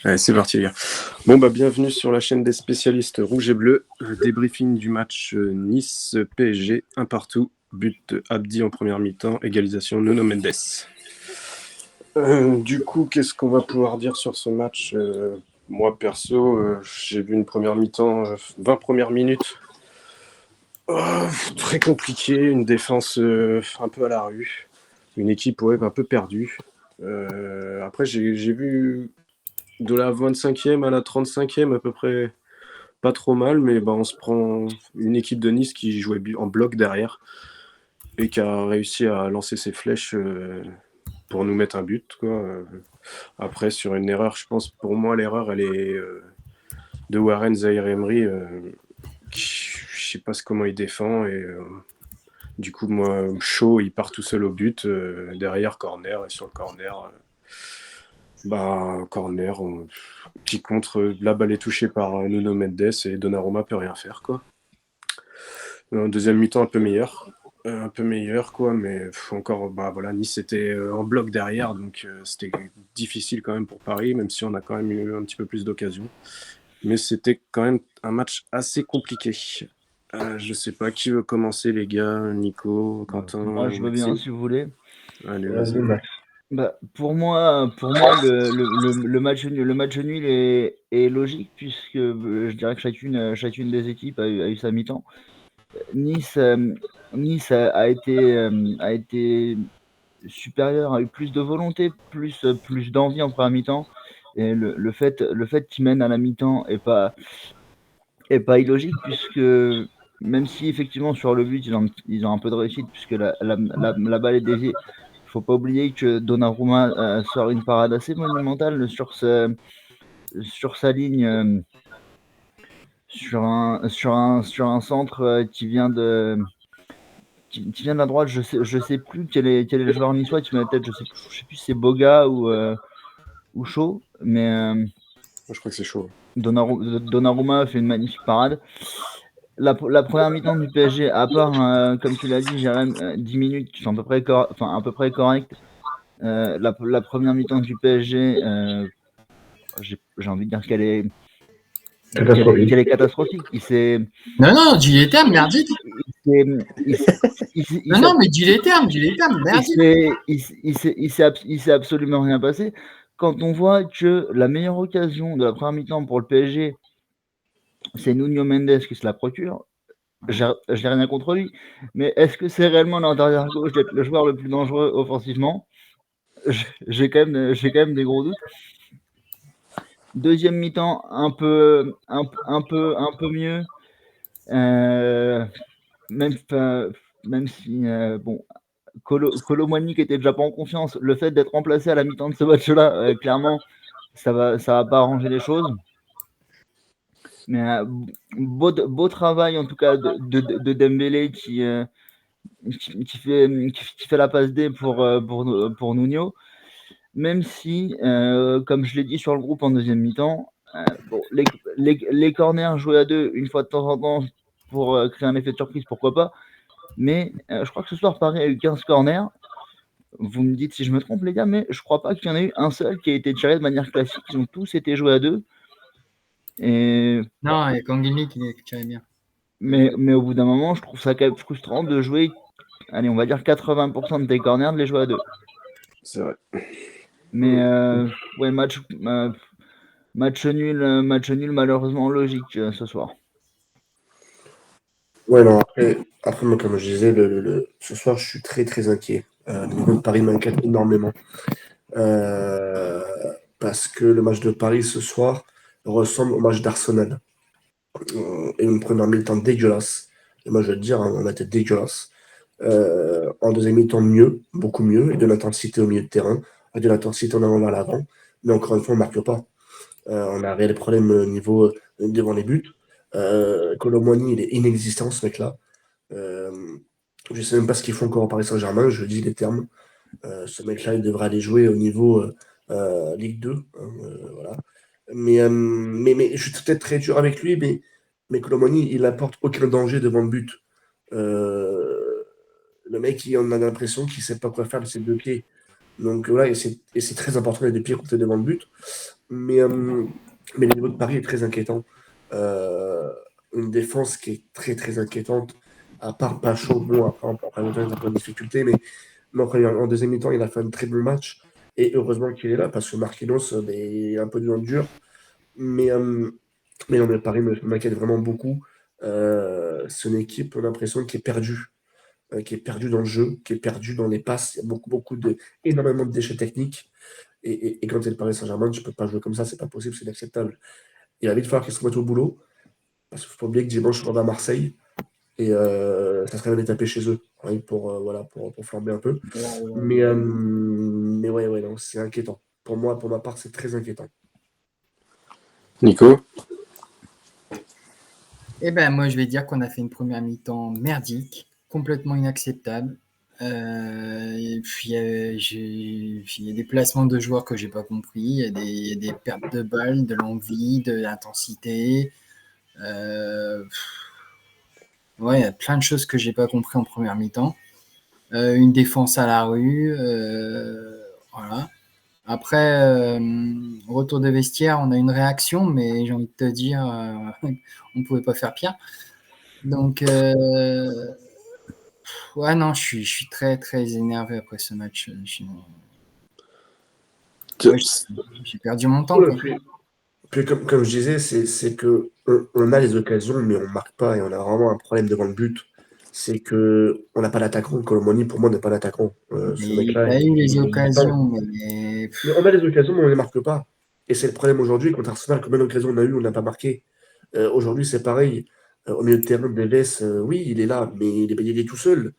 Allez, c'est parti, les gars. Bon, bienvenue sur la chaîne des spécialistes rouge et bleu. Débriefing du match Nice-PSG, un partout. But Abdi en première mi-temps, égalisation Nuno Mendes. Du coup, qu'est-ce qu'on va pouvoir dire sur ce match Moi, perso, j'ai vu une première mi-temps, 20 premières minutes. Très compliqué, une défense un peu à la rue. Une équipe un peu perdue. Après, j'ai vu de la 25e à la 35e à peu près pas trop mal, mais on se prend une équipe de Nice qui jouait en bloc derrière et qui a réussi à lancer ses flèches pour nous mettre un but, quoi. Après, sur une erreur, je pense, pour moi, l'erreur, elle est de Warren Zaïre-Emery. Je sais pas comment il défend et du coup, moi, Shaw, il part tout seul au but, derrière corner, et sur le corner, corner, petit contre, la balle est touchée par Nuno Mendes et Donnarumma peut rien faire, quoi. En deuxième mi-temps, un peu meilleur, quoi, mais encore, voilà, Nice était en bloc derrière, donc c'était difficile quand même pour Paris, même si on a quand même eu un petit peu plus d'occasions. Mais c'était quand même un match assez compliqué. Je sais pas qui veut commencer, les gars, Nico, Quentin, Moi, je veux bien, Maxime. si vous voulez. Allez, Vas-y, vas-y. Max. Pour moi, le match nul est logique puisque je dirais que chacune des équipes a eu sa mi-temps. Nice, Nice a été supérieur, a eu plus de volonté, plus d'envie en première mi-temps. Et le fait qu'ils mènent à la mi-temps est pas illogique puisque même si effectivement sur le but ils ont un peu de réussite puisque la balle est déviée. Il faut pas oublier que Donnarumma sort une parade assez monumentale sur sa ligne, sur un centre qui vient de la droite. Je sais plus quel est le joueur niçois qui met la tête. Je sais plus si c'est Boga ou Shaw, mais Je crois que c'est chaud. Donnarumma fait une magnifique parade. La première mi-temps du PSG, à part, comme tu l'as dit, Jérém, 10 minutes qui sont à peu près correctes. La première mi-temps du PSG, j'ai envie de dire qu'elle est Catastrophique. catastrophique. Non, non, dis les termes, merdique. Il il s'est il s'est il Non, s'est non, mais dis les termes, il merdique. s'est il s'est absolument rien passé. Quand on voit que la meilleure occasion de la première mi-temps pour le PSG, c'est Nuno Mendes qui se la procure, j'ai rien contre lui. Mais est-ce que c'est réellement l'intérieur gauche d'être le joueur le plus dangereux offensivement? J'ai quand même des gros doutes. Deuxième mi-temps, un peu mieux. Euh, même, même si, bon, Kolo Muani qui était déjà pas en confiance, le fait d'être remplacé à la mi-temps de ce match-là, clairement, ça va pas arranger les choses. Mais beau travail en tout cas de Dembélé qui fait la passe D pour Nuno. Même si, comme je l'ai dit sur le groupe en deuxième mi-temps, bon, les corners joués à deux une fois de temps en temps pour créer un effet de surprise, pourquoi pas. Mais je crois que ce soir, Paris a eu 15 corners. Vous me dites si je me trompe, les gars, mais je crois pas qu'il y en ait eu un seul qui a été tiré de manière classique. Ils ont tous été joués à deux. Et, Non, il y a Kangini qui tirait bien. mais au bout d'un moment, je trouve ça quand même frustrant de jouer, allez, on va dire 80% de tes corners, de les jouer à deux. C'est vrai. Mais ouais, match nul malheureusement logique ce soir. Ouais, non, après moi, comme je disais, ce soir, je suis très, très inquiet. Le niveau de Paris m'inquiète énormément. Euh, Parce que le match de Paris ce soir ressemble au match d'Arsenal. Et une première mi-temps dégueulasse. Et moi, je vais te dire, hein, on a été dégueulasse. En deuxième mi-temps, mieux, beaucoup mieux, et de l'intensité au milieu de terrain, et de l'intensité en avant vers l'avant. Mais encore une fois, on ne marque pas. On a un réel problème au niveau devant les buts. Kolo Muani, il est inexistant, ce mec-là. Je ne sais même pas ce qu'ils font encore au Paris Saint-Germain, je dis les termes. Ce mec-là, il devrait aller jouer au niveau Ligue 2. Hein, voilà. Mais je suis peut-être très dur avec lui, mais Kolo Muani, il n'apporte aucun danger devant le but. Le mec, on a l'impression qu'il ne sait pas quoi faire de ses deux pieds. Donc voilà, et c'est très important les deux pieds quand tu es devant le but. Mais le niveau de Paris est très inquiétant. Une défense qui est très très inquiétante, à part Pacho, bon, après on peut un peu de difficulté, mais en deuxième mi-temps, il a fait un très bon match. Et heureusement qu'il est là, parce que Marquinhos est un peu dans le dur. Mais non, mais Paris m'inquiète vraiment beaucoup. C'est une équipe, on a l'impression, qui est perdue dans le jeu, qui est perdue dans les passes. Il y a énormément de déchets techniques. Et quand c'est le Paris Saint-Germain, tu peux pas jouer comme ça, c'est pas possible, c'est inacceptable. Il va vite falloir qu'ils se remettent au boulot, parce qu'il faut pas oublier que dimanche, on va à Marseille, et ça serait bien de taper chez eux, hein, voilà, pour flamber un peu. Mais ouais, non, c'est inquiétant. Pour moi, pour ma part, c'est très inquiétant. Nico? Eh ben, moi, je vais dire qu'on a fait une première mi-temps merdique, complètement inacceptable. Et puis, il y a des placements de joueurs que j'ai pas compris. Il y a des pertes de balles, de l'envie, de l'intensité. Ouais, il y a plein de choses que j'ai pas compris en première mi-temps. Une défense à la rue. Voilà. Après, retour de vestiaire, on a une réaction, mais j'ai envie de te dire, on ne pouvait pas faire pire. Donc, ouais, non, je suis très, très énervé après ce match. Ouais, j'ai perdu mon temps. Quoi. Puis comme je disais, c'est que on a les occasions, mais on marque pas, et on a vraiment un problème devant le but. C'est que on n'a pas d'attaquant. Colomoni, pour moi, n'est pas d'attaquant. Ce Il mec-là, a eu les il est occasions, putain. mais Mais on a les occasions, mais on ne les marque pas. Et c'est le problème aujourd'hui contre Arsenal. Combien d'occasions on a eu, on n'a pas marqué. Aujourd'hui, c'est pareil. Au milieu de terrain, Neves, oui, il est là, mais il est tout seul.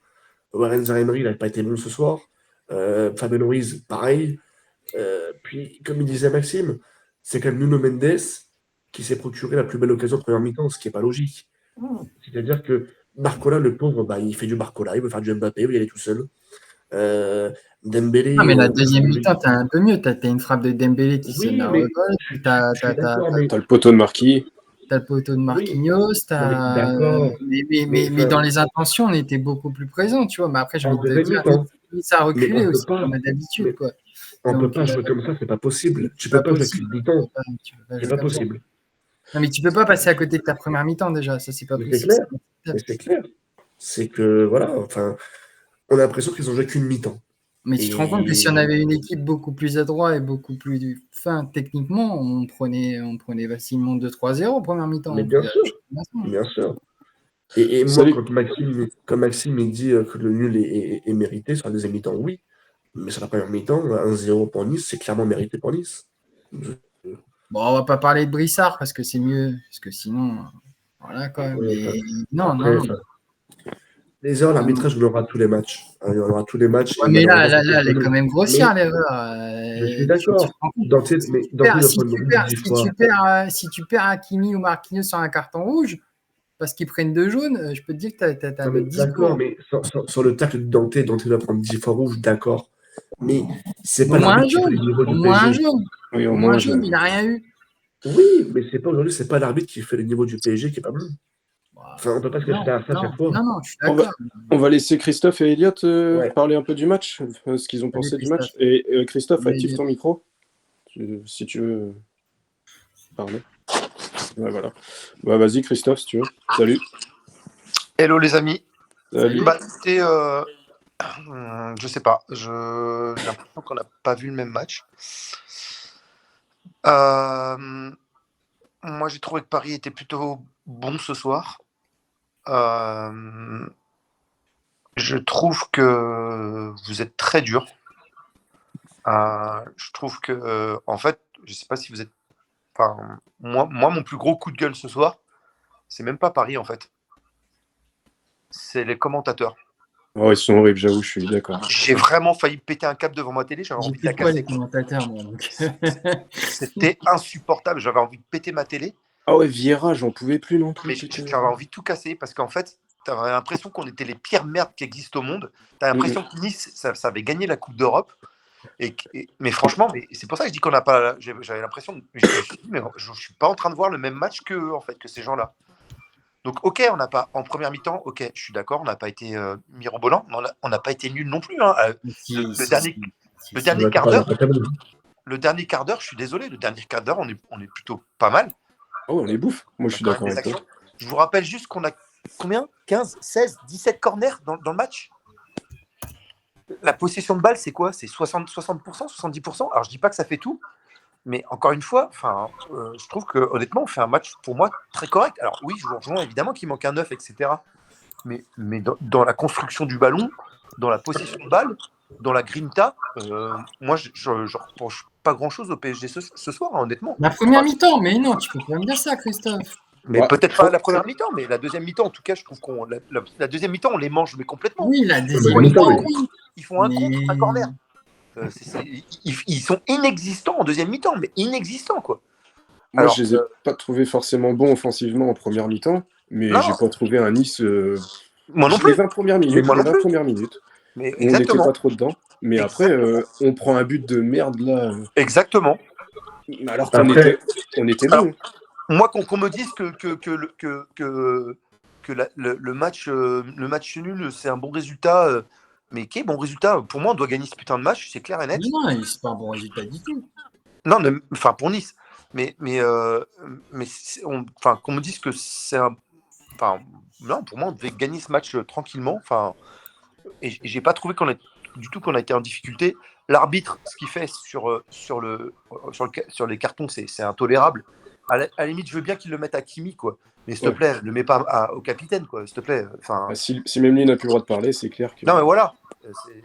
Warren Zaïre-Emery, il n'a pas été bon ce soir. Fabien Ruiz, pareil. Puis, comme il disait Maxime, c'est quand même Nuno Mendes qui s'est procuré la plus belle occasion de première mi-temps, ce qui n'est pas logique. C'est-à-dire que Barcola, le pauvre, bah, il fait du Barcola, il veut faire du Mbappé, il veut y aller tout seul. non, Dembélé. mais la deuxième mi-temps, t'as un peu mieux. T'as une frappe de Dembélé qui sonne Oui, la mais revolte. je suis d'accord, mais T'as le poteau de Marquis. T'as le poteau de oui, Marquinhos. non, mais d'accord. Mais dans les intentions, on était beaucoup plus présents, tu vois. Mais après, j'ai En envie de te deuxième dire, mi-temps. ça a Mais reculé on peut aussi, pas. comme d'habitude, Mais quoi. on peut Donc, pas jouer comme ça, c'est pas possible. Tu c'est pas peux pas jouer avec possible. une mi-temps. Tu peux pas C'est jouer pas comme ça. possible. Non, mais tu peux pas passer à côté de ta première mi-temps déjà. Ça, c'est pas Mais c'est possible. clair. Mais c'est clair. C'est que voilà, enfin, on a l'impression qu'ils ont joué qu'une mi-temps. Mais tu te rends compte que si on Et avait une équipe beaucoup plus adroite et beaucoup plus fin techniquement, on prenait facilement 2-3-0 en première mi-temps. mais bien sûr, bien sûr. Et moi, Salut. quand Maxime il dit que le nul est mérité sur la deuxième mi-temps, oui. Mais sur la première mi-temps, 1-0 pour Nice, c'est clairement mérité pour Nice. Bon, on va pas parler de Brissard parce que c'est mieux. Parce que sinon, voilà quoi. Oui, Mais enfin, non, après, non, non. enfin, les erreurs, l'arbitrage, on aura tous les matchs. Hein, il y en aura tous les matchs. Ouais, Et mais malheureusement, ça elle est fonctionne. quand même grossière Mais l'erreur. je suis Tu te d'accord. rends compte Dante, si mais tu Dante perds, doit si prendre tu une rouge perds, 10 si tu fois. perds, si tu perds Hakimi ou Marquinhos sur un carton rouge parce qu'ils prennent 2 jaunes, je peux te dire que t'as Non, mais 10 d'accord, jours. mais sur le tacle de Dante doit prendre 10 fois rouge, d'accord. Mais c'est Au pas moins un l'arbitre qui fait le jaune. niveau Au du moins un PSG. jaune. Oui, au Au moins moins, un jaune, il n'a rien eu. Oui, mais c'est pas aujourd'hui, c'est pas l'arbitre qui fait le niveau du PSG qui est pas bon. Enfin, on peut pas se cacher Non, derrière ça à non, chaque fois. non, non, je suis On va, d'accord. on va laisser Christophe et Elliot Ouais. parler un peu du match, ce qu'ils ont Salut, pensé du Christophe. match. Et Christophe, Salut, active Elliot. ton micro, si tu veux parler. Ouais, voilà. Bah, vas-y, Christophe, si tu veux. Salut. Hello les amis. Salut. Bah, écoutez, je sais pas. J'ai l'impression qu'on n'a pas vu le même match. Moi, j'ai trouvé que Paris était plutôt bon ce soir. Je trouve que vous êtes très dur. Je trouve que, en fait, je sais pas si vous êtes. Enfin, moi, mon plus gros coup de gueule ce soir, c'est même pas Paris en fait. C'est les commentateurs. Oh, ils sont horribles, j'avoue, je suis d'accord. J'ai vraiment failli péter un câble devant ma télé, j'avais envie de la J'écoute pas les casser. commentateurs, moi. Donc. C'était insupportable, j'avais envie de péter ma télé, Ah ouais, Vieira, j'en pouvais plus non plus. mais j'avais envie de tout casser parce qu'en fait, t'avais l'impression qu'on était les pires merdes qui existent au monde. T'as l'impression que Nice, ça avait gagné la Coupe d'Europe. Mais franchement, c'est pour ça que je dis qu'on n'a pas. J'avais l'impression, je me suis dit, mais je suis pas en train de voir le même match que en fait que ces gens-là. Donc ok, on n'a pas en première mi-temps. Ok, je suis d'accord, on n'a pas été mirobolant, mais on n'a pas été nul non plus. Hein. Le dernier quart d'heure, le dernier quart d'heure, je suis désolé, le dernier quart d'heure, on est plutôt pas mal. Oh, on les bouffe. Moi, je suis On a quand d'accord même des avec toi. actions. Je vous rappelle juste qu'on a combien 15, 16, 17 corners dans le match. La possession de balle, c'est quoi? C'est 60%, 70%. Alors, je dis pas que ça fait tout, mais encore une fois, je trouve que honnêtement, on fait un match pour moi très correct. Alors oui, je vous rejoins évidemment qu'il manque un 9, etc. Mais dans la construction du ballon, dans la possession de balle, dans la grinta, moi, je reproche pas grand-chose au PSG ce soir, hein, honnêtement. La première mi-temps, mais non, tu peux pas me dire ça, Christophe. Mais Ouais. peut-être pas la première mi-temps, mais la deuxième mi-temps, en tout cas, je trouve qu'on la deuxième mi-temps, on les mange mais complètement. Oui, la deuxième deuxième mi-temps, mi-temps, oui. oui. Ils font un Mais- contre, un corner. Ils sont inexistants en deuxième mi-temps, mais inexistants, quoi. Moi, Alors, je les ai pas trouvés forcément bons offensivement en première mi-temps, mais Non. j'ai pas trouvé un Nice. Moi non Les plus. 20 premières Mais minutes, moi les non 20 plus. premières minutes, Mais où on n'était exactement. pas trop dedans. Mais après, on prend un but de merde là, Exactement. alors qu'on Après- était Alors, bon. Moi, qu'on me dise que le match nul, c'est un bon résultat. Mais quel bon résultat? Pour moi, on doit gagner ce putain de match, c'est clair et net. Mais non, c'est pas un bon résultat du tout. Non, enfin pour Nice. Mais qu'on me dise que c'est un. Enfin, non, pour moi, on devait gagner ce match tranquillement. Enfin, et j'ai pas trouvé qu'on a été en difficulté. L'arbitre, ce qu'il fait sur les cartons, c'est intolérable. À la limite, je veux bien qu'il le mette à Kimi, quoi. Mais s'il te Ouais. plaît, le mets pas au capitaine, quoi. S'il te plaît. Enfin, Bah, si même lui n'a plus le droit de parler, c'est clair que. non, mais voilà.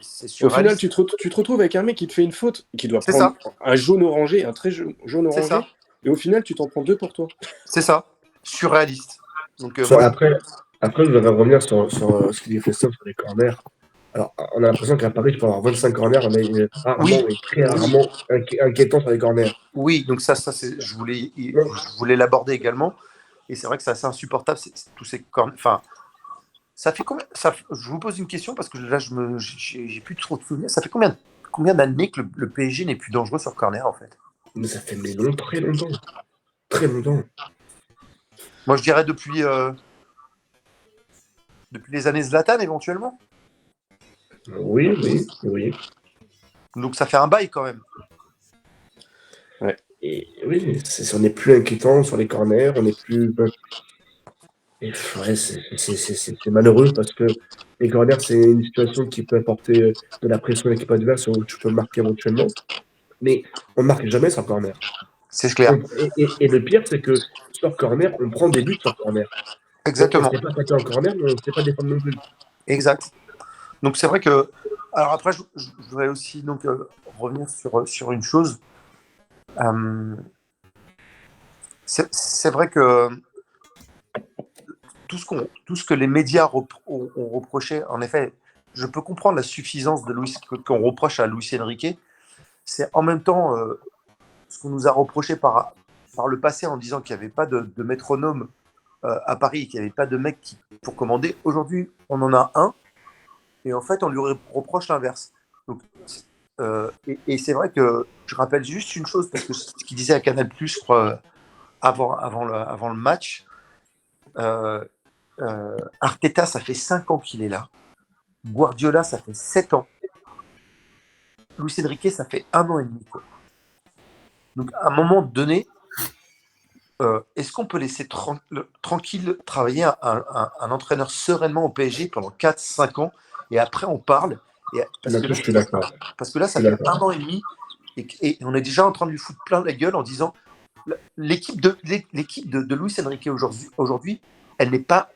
C'est Au final, surréaliste. tu te retrouves avec un mec qui te fait une faute, qui doit C'est prendre un jaune orangé, un très jaune C'est orangé, ça. et au final, tu t'en prends 2 pour toi. C'est ça. Surréaliste. Donc, Sur- moi, après, je voudrais revenir sur ce qu'il dit Christophe sur les corners. Alors, on a l'impression qu'à Paris, tu peux avoir 25 corners, mais rarement Oui. et très rarement inquiétant sur les corners. oui, donc ça je voulais l'aborder également. Et c'est vrai que c'est assez insupportable, tous ces corners. Enfin, ça fait combien je vous pose une question parce que là, j'ai plus trop de souvenirs. Ça fait combien d'années que le PSG n'est plus dangereux sur corner, en fait? Mais ça fait très longtemps. Très longtemps. Moi, je dirais depuis les années Zlatan, éventuellement. Oui. Donc, ça fait un bail quand même. Et oui, on n'est plus inquiétant sur les corners, on n'est plus. Et ouais, c'est malheureux parce que les corners, c'est une situation qui peut apporter de la pression à l'équipe adverse où tu peux marquer éventuellement. Mais on ne marque jamais sur corner. C'est clair. Et le pire, c'est que sur corner, on prend des buts sur corner. Exactement. On ne sait pas attaquer en corner, mais on ne sait pas défendre non plus. Exact. Donc, c'est vrai que. Alors, après, je voudrais aussi donc, revenir sur une chose. C'est vrai que tout ce que les médias ont reproché, en effet, je peux comprendre la suffisance qu'on reproche à Luis Enrique. C'est en même temps ce qu'on nous a reproché par le passé en disant qu'il n'y avait pas de métronome à Paris, qu'il n'y avait pas de mec pour commander. Aujourd'hui, on en a un, et en fait, on lui reproche l'inverse. Donc, et c'est vrai que je rappelle juste une chose, parce que ce qu'il disait à Canal+, je crois, avant le match, Arteta, ça fait 5 ans qu'il est là. Guardiola, ça fait 7 ans. Luis Enrique, ça fait 1 an et demi, quoi. Donc, à un moment donné, est-ce qu'on peut laisser tranquille travailler un entraîneur sereinement au PSG pendant 4-5 ans et après on parle Je suis d'accord. Parce que là, ça Je suis fait 1 an et demi et on est déjà en train de lui foutre plein la gueule en disant l'équipe de Luis Enrique aujourd'hui, elle n'est pas.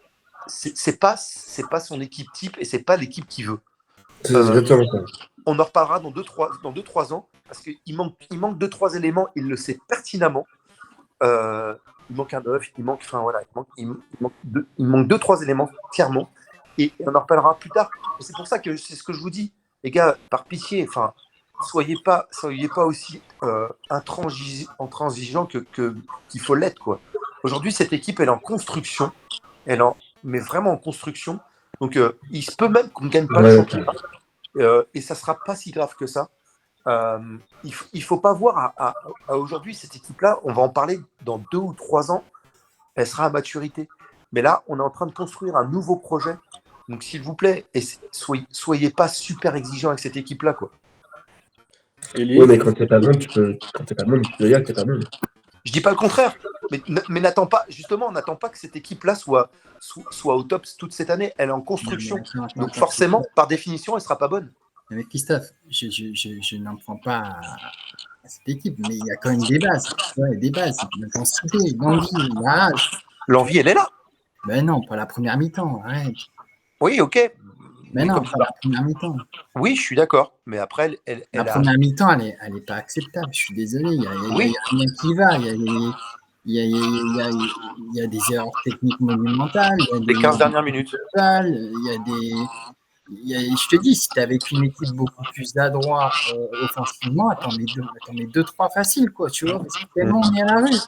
C'est pas son équipe type et c'est pas l'équipe qu'il veut. C'est exactement ça. On en reparlera dans 2-3 ans parce qu'il manque 2-3 éléments, il le sait pertinemment. Il manque un œuf, il manque 2-3 éléments clairement et on en reparlera plus tard. Et c'est pour ça que c'est ce que je vous dis, les gars, par pitié, enfin, soyez pas aussi intransigeants qu'il faut l'être, quoi. Aujourd'hui, cette équipe, elle est en construction, mais vraiment en construction. Donc, il se peut même qu'on ne gagne pas le championnat. Et ça ne sera pas si grave que ça. Il ne faut pas voir à aujourd'hui, cette équipe-là, on va en parler dans 2 ou 3 ans, elle sera à maturité. Mais là, on est en train de construire un nouveau projet. Donc, s'il vous plaît, soyez pas super exigeants avec cette équipe-là, quoi. Eli, Oui, mais quand t'es pas bon, quand t'es pas bon, tu peux dire que t'es pas bon. Je dis pas le contraire, mais n'attends pas, justement, n'attends pas que cette équipe-là soit au top toute cette année. Elle est en construction. Donc forcément, par définition, elle sera pas bonne. Mais Christophe, je n'en prends pas à cette équipe, mais il y a quand même des bases. Ouais, des bases. L'intensité, l'envie, la rage. L'envie, elle est là. Ben non, pas la première mi-temps, arrête. Oui, ok. Mais Oui, non, comme pas ça. la première mi-temps. Oui, je suis d'accord. Mais après, elle La a. première mi-temps, elle est pas acceptable. Je suis désolé. Il y a Oui, rien qui va. Il y a des erreurs techniques monumentales. Il y a les 15 des dernières minutes. il y a des. Je te dis, si tu es avec une équipe beaucoup plus adroite offensivement, attends, mais 2-3 faciles, quoi, tu vois, parce que tellement on est à la rue.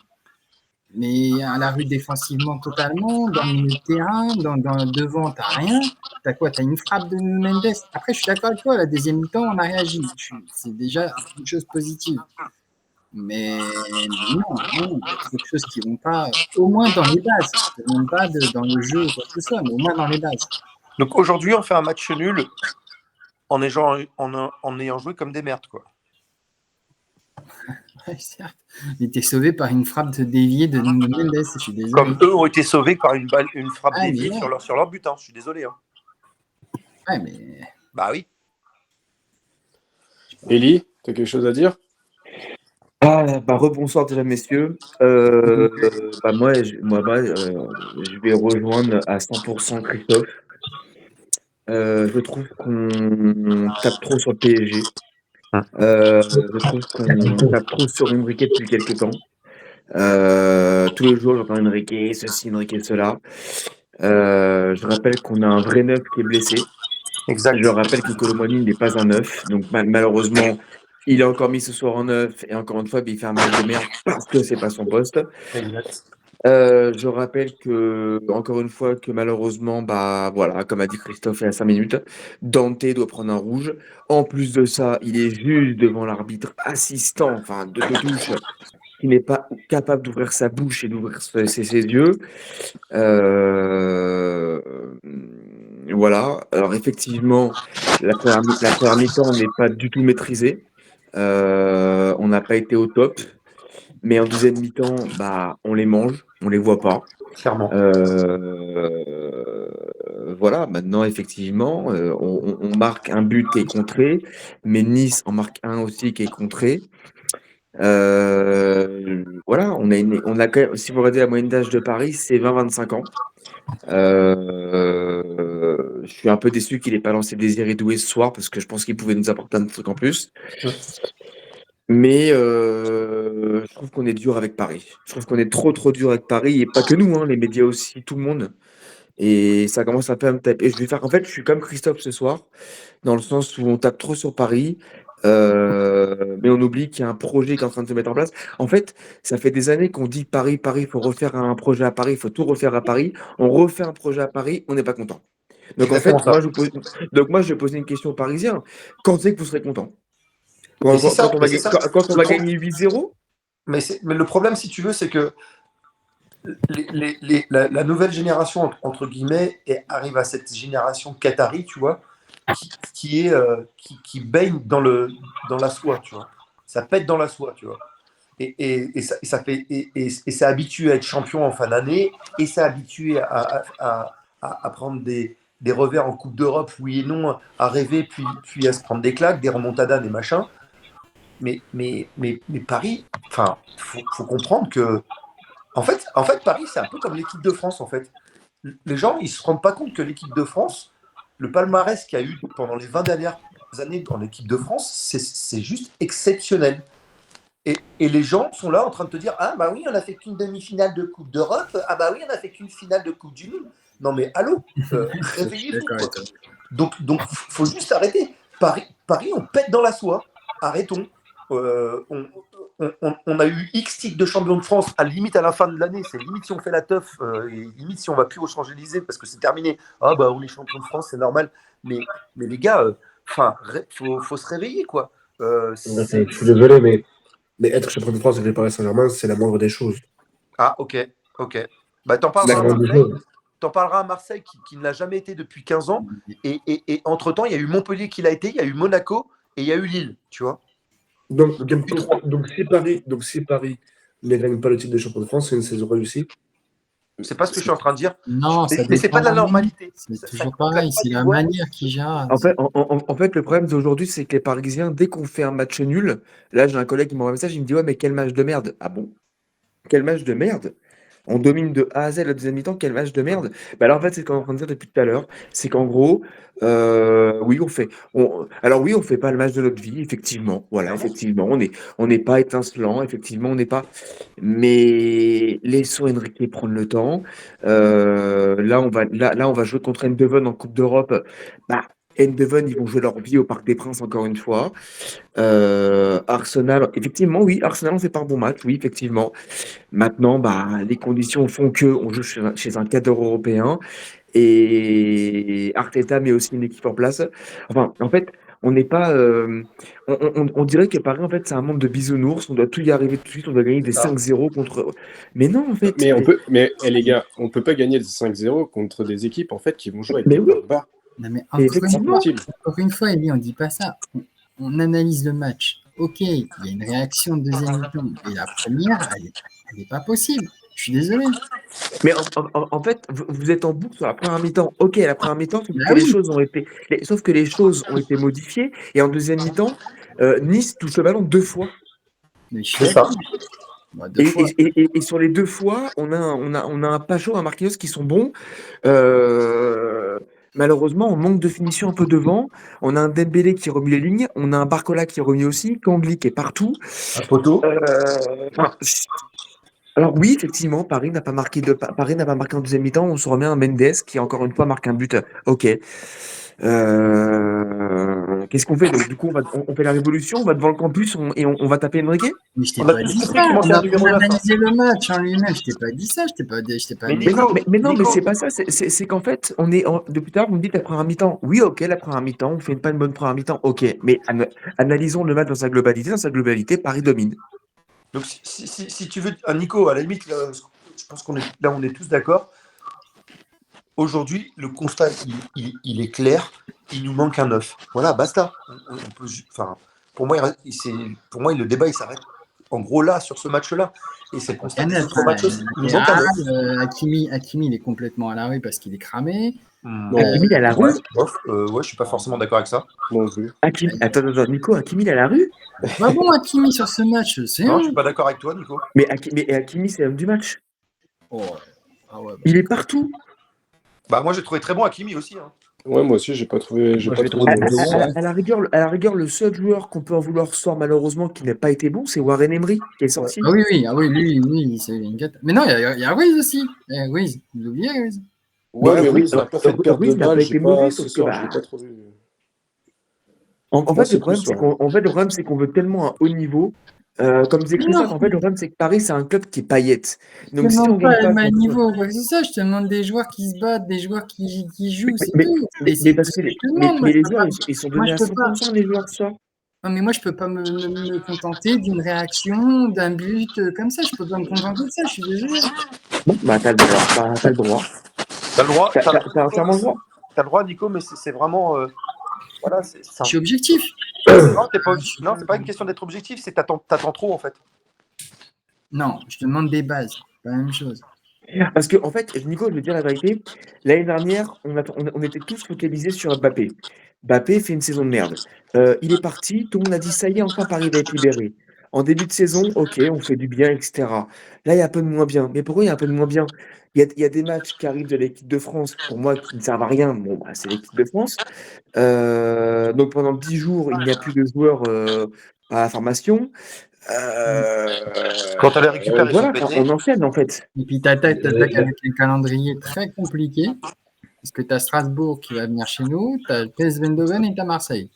Mais à la rue défensivement totalement, dans le milieu de terrain, devant, t'as rien. T'as quoi? T'as une frappe de Mendes. Après, je suis d'accord avec toi, la deuxième mi-temps, on a réagi. C'est déjà une chose positive. Mais non, il y a trop de choses qui vont pas, au moins dans les bases. Je ne demande pas dans le jeu ou quoi que ce soit, mais au moins dans les bases. Donc aujourd'hui, on fait un match nul en ayant joué comme des merdes, quoi. Ouais, certes. Mais t'es sauvé par une frappe de déviée de Nuno Mendes, je suis désolé. Comme eux ont été sauvés par une frappe Ah, déviée mais sur leur but. Hein. Je suis désolé. Hein. ouais, mais Bah oui. Eli, t'as quelque chose à dire? Rebonsoir déjà messieurs. Je vais rejoindre à 100% Christophe. Je trouve qu'on tape trop sur le PSG. Je trouve qu'on tape trop sur Enrique depuis quelques temps. Tous les jours j'entends Enrique, ceci, Enrique, cela. Je rappelle qu'on a un vrai neuf qui est blessé. Exact. Je rappelle que Colomani n'est pas un neuf, donc malheureusement, il est encore mis ce soir en neuf, et encore une fois, il fait un match de merde parce que c'est pas son poste. Exact. Je rappelle que, encore une fois, que malheureusement, voilà, comme a dit Christophe il y a 5 minutes, Dante doit prendre un rouge. En plus de ça, il est juste devant l'arbitre assistant, enfin de touche, qui n'est pas capable d'ouvrir sa bouche et d'ouvrir ses yeux. Voilà. Alors effectivement, la première mi-temps n'est pas du tout maîtrisée. On n'a pas été au top. Mais en deuxième mi-temps, on les mange, on les voit pas. Clairement. Voilà, maintenant, effectivement, on marque un but qui est contré, mais Nice en marque un aussi qui est contré. Voilà, on a quand même, si vous regardez la moyenne d'âge de Paris, c'est 20-25 ans. Je suis un peu déçu qu'il n'ait pas lancé Désiré Doué ce soir parce que je pense qu'il pouvait nous apporter un truc en plus. Mais je trouve qu'on est dur avec Paris. Je trouve qu'on est trop dur avec Paris et pas que nous, hein, les médias aussi, tout le monde. Et ça commence un peu à me taper. En fait, je suis comme Christophe ce soir, dans le sens où on tape trop sur Paris, mais on oublie qu'il y a un projet qui est en train de se mettre en place. En fait, ça fait des années qu'on dit Paris, il faut refaire un projet à Paris, il faut tout refaire à Paris. On refait un projet à Paris, on n'est pas content. Donc en fait, moi, je vais poser une question aux Parisiens. Quand c'est que vous serez content? Quand on va gagner 8-0? Mais le problème, si tu veux, c'est que la nouvelle génération, entre guillemets, arrive à cette génération qatari, tu vois, qui baigne dans la soie, tu vois. Ça pète dans la soie, tu vois. Et c'est habitué à être champion en fin d'année, et c'est habitué à prendre des revers en Coupe d'Europe, oui et non, à rêver, puis à se prendre des claques, des remontadas, des machins. Mais Paris, enfin, faut comprendre que en fait, Paris, c'est un peu comme l'équipe de France, en fait. Les gens, ils ne se rendent pas compte que l'équipe de France, le palmarès qu'il y a eu pendant les 20 dernières années dans l'équipe de France, c'est juste exceptionnel. Et les gens sont là en train de te dire « Ah bah oui, on n'a fait qu'une demi-finale de Coupe d'Europe. Ah bah oui, on a fait qu'une finale de Coupe du Monde. » Non mais allô, réveillez-vous. Donc, faut juste arrêter. Paris, on pète dans la soie. Arrêtons. On a eu X titres de champion de France à limite à la fin de l'année. C'est limite si on fait la teuf, et limite si on va plus aux Champs-Élysées parce que c'est terminé. Ah bah on est champion de France, c'est normal. Mais les gars, faut se réveiller quoi. Je suis désolé, mais être champion de France avec le Paris Saint-Germain, c'est la moindre des choses. Ah ok. Bah t'en parleras à Marseille qui ne l'a jamais été depuis 15 ans. Et entre-temps, il y a eu Montpellier qui l'a été, il y a eu Monaco et il y a eu Lille, tu vois. Donc, Depuis 3. donc si Paris ne gagne pas le titre de champion de France, c'est une saison réussie. C'est pas ce que je suis en train de dire. Non, ça Mais c'est dépend pas de la de la manière. normalité. C'est Ça toujours claque pareil, pas c'est des la doigts. manière qui gère. En fait, le problème d'aujourd'hui, c'est que les Parisiens, dès qu'on fait un match nul, là, j'ai un collègue qui m'envoie un message, il me dit, ouais, mais quel match de merde. Ah bon? Quel match de merde? On domine de A à Z la deuxième mi-temps, quel match de merde. Bah alors en fait, c'est ce qu'on est en train de dire depuis tout à l'heure, c'est qu'en gros, oui, alors oui, on fait pas le match de notre vie, effectivement. Voilà, effectivement, on n'est pas étincelant, effectivement, on n'est pas. Mais laissons Enrique prendre le temps. Là, on va jouer contre Eindhoven en Coupe d'Europe. Bah, Eindhoven, ils vont jouer leur vie au Parc des Princes encore une fois. Arsenal, effectivement, oui, Arsenal, on fait pas un bon match, oui, effectivement. Maintenant, bah, les conditions font que on joue chez un cadre européen et Arteta met aussi une équipe en place. Enfin, en fait, on n'est pas. On dirait que Paris, en fait, c'est un monde de bisounours. On doit tout y arriver tout de suite. On doit gagner des 5-0 contre. Mais non, en fait. Les gars, on peut pas gagner des 5-0 contre des équipes en fait qui vont jouer avec Mais des oui, blocs bas. Non, mais et encore une effectivement. fois, Élie, on dit pas ça. On analyse le match. Ok, il y a une réaction de deuxième mi-temps. Et la première, elle n'est pas possible. Je suis désolé. Mais en fait, vous êtes en boucle sur la première mi-temps. Ok, la première mi-temps, sauf Bah que oui. sauf que les choses ont été modifiées. Et en deuxième mi-temps, Nice touche le ballon 2 fois. Mais je suis C'est ça. d'accord. Bah, deux Et, fois. et sur les 2 fois, on a un Pajot, un Marquinhos qui sont bons. Malheureusement, on manque de finition un peu devant. On a un Dembélé qui remet les lignes. On a un Barcola qui est remis aussi. Kangli qui est partout. Un poteau. Enfin, alors oui, effectivement, Paris n'a pas marqué en deuxième mi-temps. On se remet un Mendes qui encore une fois marque un but. Ok. Qu'est-ce qu'on fait? Donc, du coup, on fait la révolution. On va devant le campus et on va taper Enrique. Mais je t'ai On a pas dit tous ça. compris qu'il manquait un numéro On a 9. analysé le match en lui-même. Je t'ai pas dit ça. Je t'ai pas Mais dit. Mais non, Nico, mais non, mais Nico, c'est pas ça. C'est qu'en fait, depuis tout à l'heure, vous me dites la première mi-temps. Oui, ok, la première mi-temps, on fait pas une bonne première mi-temps. Ok, mais analysons le match dans sa globalité. Dans sa globalité, Paris domine. donc si tu veux, Nico, à la limite, là, je pense qu'on est là, on est tous d'accord. Aujourd'hui, le constat, il est clair. Il nous manque un 9. Voilà, basta. Enfin, pour moi, le débat, il s'arrête en gros là, sur ce match-là. Et c'est le constat des autres matchs aussi. Il nous manque un 9. Hakimi, il est complètement à la rue parce qu'il est cramé. Hakimi, il est à la rue. Ouais, je suis pas forcément d'accord avec ça. Non plus. Attends, Nico, Hakimi, il est à la rue. Pas bon, Hakimi, sur ce match. C'est Non, je suis pas d'accord avec toi, Nico. Mais Hakimi, c'est l'homme du match. Oh, ah ouais, bah, Il est partout. Bah, moi, j'ai trouvé très bon Hakimi aussi. Hein. Ouais, moi aussi, j'ai pas trouvé. Moi, je l'ai trouvé À la rigueur, le seul joueur qu'on peut en vouloir ce soir, malheureusement, qui n'a pas été bon, c'est Warren Emery, qui est sorti. Ah oui, lui, c'est une gâte. Mais non, il y a Ruiz aussi. Ruiz, vous l'oubliez, Ruiz. Ouais, mais Ruiz Ruiz n'a pas fait de perte de n'a pas balle. été mauvais, Ce sauf que soir, je l'ai pas trouvé. En Moi, fait, c'est le problème, plus c'est Warren. problème, c'est qu'on veut tellement un haut niveau. Comme disait Christophe, en fait, le problème, c'est que Paris, c'est un club qui est paillette. Je Donc, te si on demande pas gagne pas le même contre. niveau, quoi que ce soit. Je te demande des joueurs qui se battent, des joueurs qui jouent, c'est Mais, tout. mais, Et c'est mais tout parce ce que que je te demande. Moi, mais je les peux joueurs, pas. ils sont Moi, donnés à je peux pas. 100%, les joueurs, ce soir. Non, mais moi, je peux pas me contenter d'une réaction, d'un but comme ça. Je peux pas me contenter de ça. Je suis désolé. Bon, bah, t'as le droit. T'as le droit. T'as le droit. T'as entièrement le droit. T'as le droit, Nico, mais c'est vraiment. Voilà, c'est ça. Je suis objectif. Non, c'est pas une question d'être objectif, c'est t'attends trop en fait. Non, je te demande des bases. Pas la même chose. Parce que, en fait, Nico, je vais te dire la vérité, l'année dernière, on était tous focalisés sur Mbappé. Mbappé fait une saison de merde. Il est parti, tout le monde a dit ça y est, enfin Paris va être libéré. En début de saison, ok, on fait du bien, etc. Là, il y a un peu de moins bien. Mais pourquoi il y a un peu de moins bien? Il y a des matchs qui arrivent de l'équipe de France, pour moi, qui ne servent à rien. Bon, bah, c'est l'équipe de France. Donc pendant 10 jours, il n'y a plus de joueurs à la formation. Quand elle les récupère, ils sont Voilà, pétés. on enchaîne en fait. Et puis, t'attaques avec un calendrier très compliqué. Parce que tu as Strasbourg qui va venir chez nous, tu as PSV Eindhoven et tu as Marseille.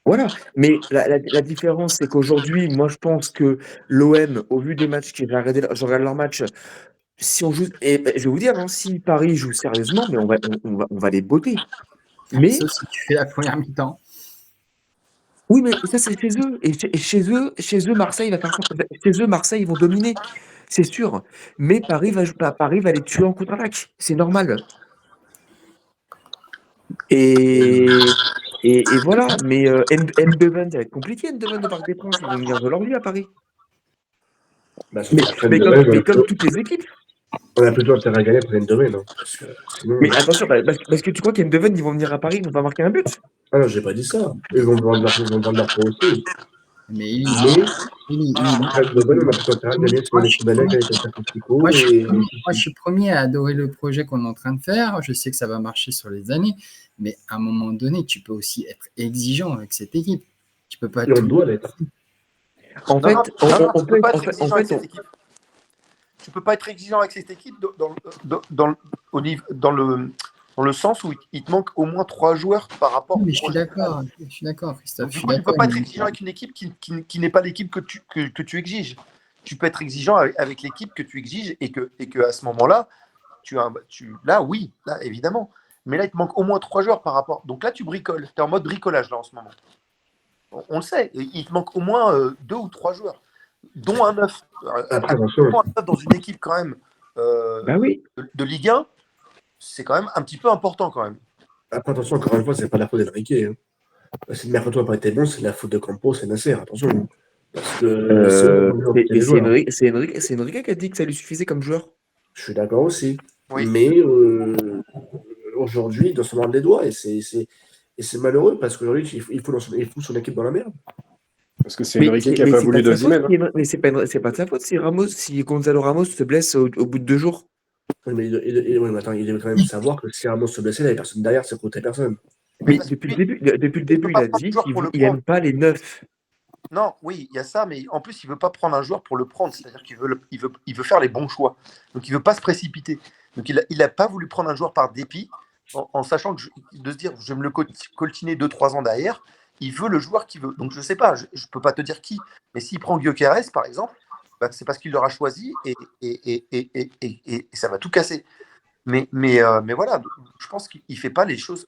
Voilà, mais la différence, c'est qu'aujourd'hui, moi, je pense que l'OM, au vu des matchs je regarde leurs matchs, si on joue, et je vais vous dire, hein, si Paris joue sérieusement, mais on va les botter. Mais Sauf si tu fais la première mi-temps. oui, mais ça c'est chez eux, et chez eux, Marseille va faire ça. Chez eux, Marseille, ils vont dominer, c'est sûr. Mais Paris va les tuer en contre-attaque, c'est normal. Et Et voilà, mais Eindhoven, ça va être compliqué, Eindhoven au Parc des Princes. Ils vont venir de leur vie à Paris. Bah, Mais, surtout qu'après mais, le comme, domaine, mais comme toutes les équipes. on a plutôt intérêt à gagner pour le domaine. Hein, parce que sinon. Mais attention, parce que tu crois qu'Eindhoven, ils vont venir à Paris, ils vont pas marquer un but. Ah non, j'ai pas dit ça. Ils vont vendre leur pro aussi. Mais Après le domaine, on a plutôt intérêt à gagner sur les Koubalek avec le Safistico. moi, je suis premier à adorer le projet qu'on est en train de faire. Je sais que ça va marcher sur les années, mais à un moment donné, tu peux aussi être exigeant avec cette équipe. Tu peux pas Et on doit l'être. En Non, fait, tu peux pas être exigeant avec cette équipe. Tu peux pas être exigeant avec cette équipe dans le sens où il te manque au moins 3 joueurs par rapport Mais au projet. je suis d'accord, Christophe. Donc, du coup, tu ne peux pas être exigeant avec une équipe qui n'est pas l'équipe que tu exiges. Tu peux être exigeant avec l'équipe que tu exiges et que à ce moment-là, oui, là, évidemment. Mais là, il te manque au moins 3 joueurs par rapport. Donc là, tu bricoles. Tu es en mode bricolage là en ce moment. On le sait. Il te manque au moins 2 ou 3 joueurs, dont un 9. Après, attention. Un 9 dans une équipe quand même bah oui. de Ligue 1, c'est quand même un petit peu important quand même. Après, attention, encore une fois, c'est pas la faute d'Enrique. Hein. Si le mercato n'a pas été bon, c'est la faute de Campos et Nasser. Attention. Parce que c'est Enrique qui a dit que ça lui suffisait comme joueur. Je suis d'accord aussi. Oui. Mais aujourd'hui, il doit se mordre les doigts. Et c'est malheureux parce qu'aujourd'hui, il fout son équipe dans la merde. Parce que c'est Enrique qui n'a pas voulu d'Osimhen. Mais c'est pas de sa faute si Gonzalo Ramos se blesse au bout de 2 jours. Oui, mais il doit quand même savoir que si Ramos se blessait, il n'y avait personne derrière, c'est côté personne. Mais depuis le début, il a dit qu'il n'aime pas les 9. Non, oui, il y a ça, mais en plus, il ne veut pas prendre un joueur pour le prendre. C'est-à-dire qu'il veut faire les bons choix. Donc, il ne veut pas se précipiter. Donc, il n'a pas voulu prendre un joueur par dépit, en sachant de se dire, je vais me le coltiner 2-3 ans derrière. Il veut le joueur qu'il veut. Donc, je ne sais pas, je ne peux pas te dire qui. Mais s'il prend Gyökeres, par exemple, bah, c'est parce qu'il l'aura choisi et ça va tout casser. Mais voilà, je pense qu'il ne fait pas les choses.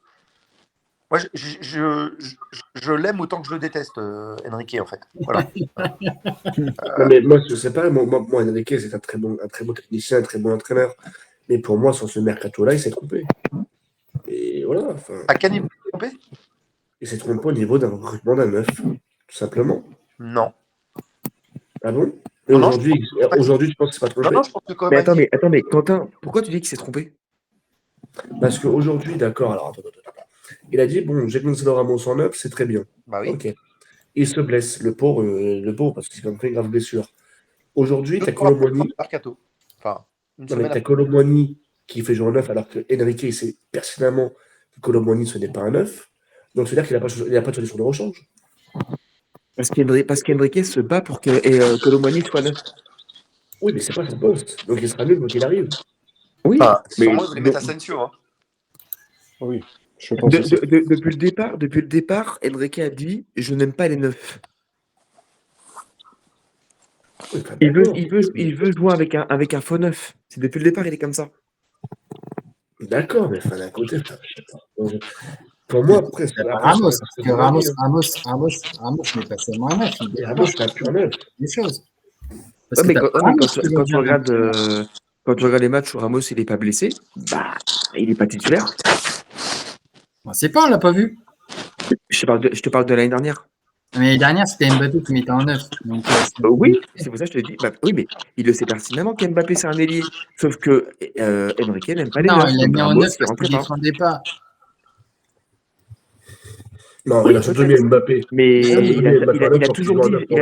Moi, je l'aime autant que je le déteste, Enrique, en fait. Voilà. Non, mais moi, je sais pas. Moi, Enrique, c'est un très bon technicien, un très bon entraîneur. Mais pour moi, sur ce mercato-là, il s'est trompé. Et voilà. À quel niveau il s'est trompé ? Il s'est trompé au niveau d'un recrutement d'un 9, tout simplement. Non. Ah bon ? Et aujourd'hui, je pense que c'est pas trompé. Non, je pense que quand même. Mais attends, mais Quentin, pourquoi tu dis qu'il s'est trompé ? Parce qu'aujourd'hui, d'accord, alors attends. Il a dit, bon, j'ai Gonzalo Ramos en 9, c'est très bien. Bah oui. Ok. Il se blesse, le pauvre, parce qu'il s'est quand même fait une grave blessure. Aujourd'hui, tu as Colomboigny. Enfin, t'as Colomboigny qui fait jouer en 9, alors que Enrique sait personnellement que Colomboigny, ce n'est pas un 9. Donc, c'est-à-dire qu'il n'a pas de solution de rechange. Parce qu'Enrique se bat pour que Colomboigny soit 9. Oui, mais c'est pas son poste. Donc, il sera nul quand il arrive. Oui, mais sûrement, ils voulaient mettre Asensio. Hein. Oui, je pense aussi. Depuis le départ, Enrique a dit « Je n'aime pas les 9 ». Oui, Il veut jouer avec un faux 9. C'est depuis le départ, il est comme ça. D'accord, mais d'un côté, je sais pas. Pour moi, après, c'est Ramos, parce que Ramos n'est pas seulement un 9. Ramos, c'est un pur 9. Des choses. Quand tu regardes les matchs où Ramos il n'est pas blessé, bah, il n'est pas titulaire. On ne sait pas, on ne l'a pas vu. Je te parle de l'année dernière. Mais l'année dernière, c'était Mbappé qui mettait en 9. Donc, oui, c'est pour ça que je te dis. Bah, oui, mais il le sait pertinemment qu'Mbappé, c'est un ailier. Sauf que Enrique n'aime pas les 9. Non, il l'a mis en 9 parce qu'il ne défendait pas. Non, il a surtout mis Mbappé. Mais il a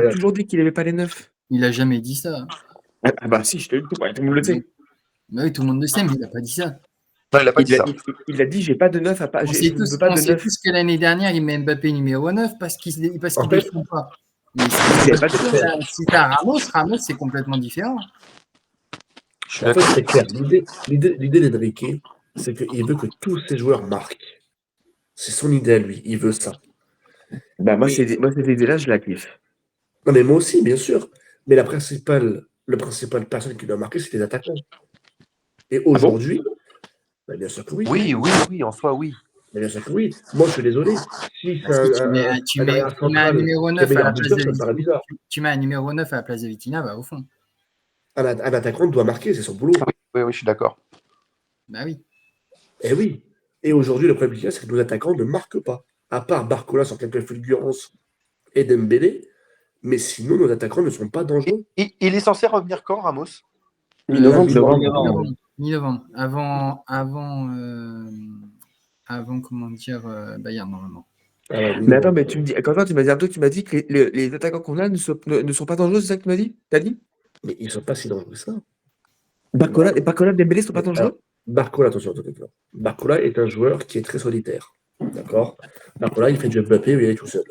toujours dit qu'il n'aimait pas les 9. Il n'a jamais dit ça. Ah bah si, je te le dis, tout le monde le sait. Bah oui, tout le monde le sait, mais il n'a pas dit ça. Non, il n'a pas dit ça. Il a dit, j'ai pas de 9 à pas. On sait tous que l'année dernière, il met Mbappé numéro 9 parce qu'il ne défend pas. Mais si tu as Ramos, c'est complètement différent. En fait, c'est clair. L'idée d'Enrique, c'est qu'il veut que tous ses joueurs marquent. C'est son idée à lui. Il veut ça. Bah, moi, cette idée-là, je la kiffe. Non, mais moi aussi, bien sûr. Mais le principal personne qui doit marquer, c'est les attaquants. Et aujourd'hui, bah, bien sûr que oui. Oui, en soi, oui. Mais bien sûr que oui. Moi, je suis désolé. Si tu mets un numéro 9 à la place de Vitinha. Tu mets un numéro 9 à la place de Vitinha, bah au fond. Un attaquant doit marquer, c'est son boulot. Oui, je suis d'accord. Bah oui. Et oui. Et aujourd'hui, le problème qu'il y a, c'est que nos attaquants ne marquent pas. à part Barcola sur quelques fulgurances et Dembélé, mais sinon nos attaquants ne sont pas dangereux. Et il est censé revenir quand, Ramos? Mi-novembre, je crois. Mi-novembre. Avant, comment dire, Bayern, normalement. Mais attends, mais tu me dis, Quentin, tu m'as dit un truc, tu m'as dit que les attaquants qu'on a ne sont pas dangereux, c'est ça que tu m'as dit? T'as dit? Mais ils ne sont pas si dangereux que ça. Barcola et Dembélé sont pas dangereux? Barcola, attention. Barcola est un joueur qui est très solitaire. D'accord? Barcola, il fait du Mbappé, il est tout seul.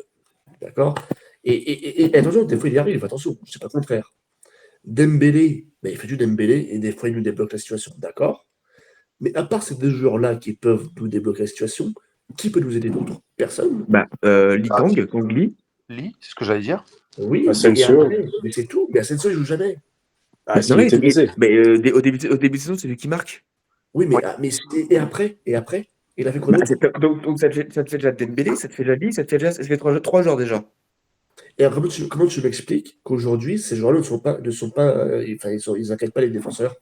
D'accord? Et attention, des fois il y arrive, attention, c'est pas le contraire. Dembélé, ben, il fait du Dembélé et des fois il nous débloque la situation. D'accord? Mais à part ces deux joueurs-là qui peuvent nous débloquer la situation, qui peut nous aider d'autres? Personne. Lee Kang, Kang Lee. Lee, c'est ce que j'allais dire. Oui, Asensio. mais c'est tout. Mais Asensio, il joue jamais. Ah, s'il était blessé. Mais au début de saison, c'est lui qui marque. Oui, mais, et après? Il a fait quoi d'autre? Donc ça te fait déjà Dembélé, ça te fait déjà Lee, ça te fait trois joueurs déjà. Et alors, comment tu m'expliques qu'aujourd'hui, ces joueurs-là ils n'inquiètent pas les défenseurs?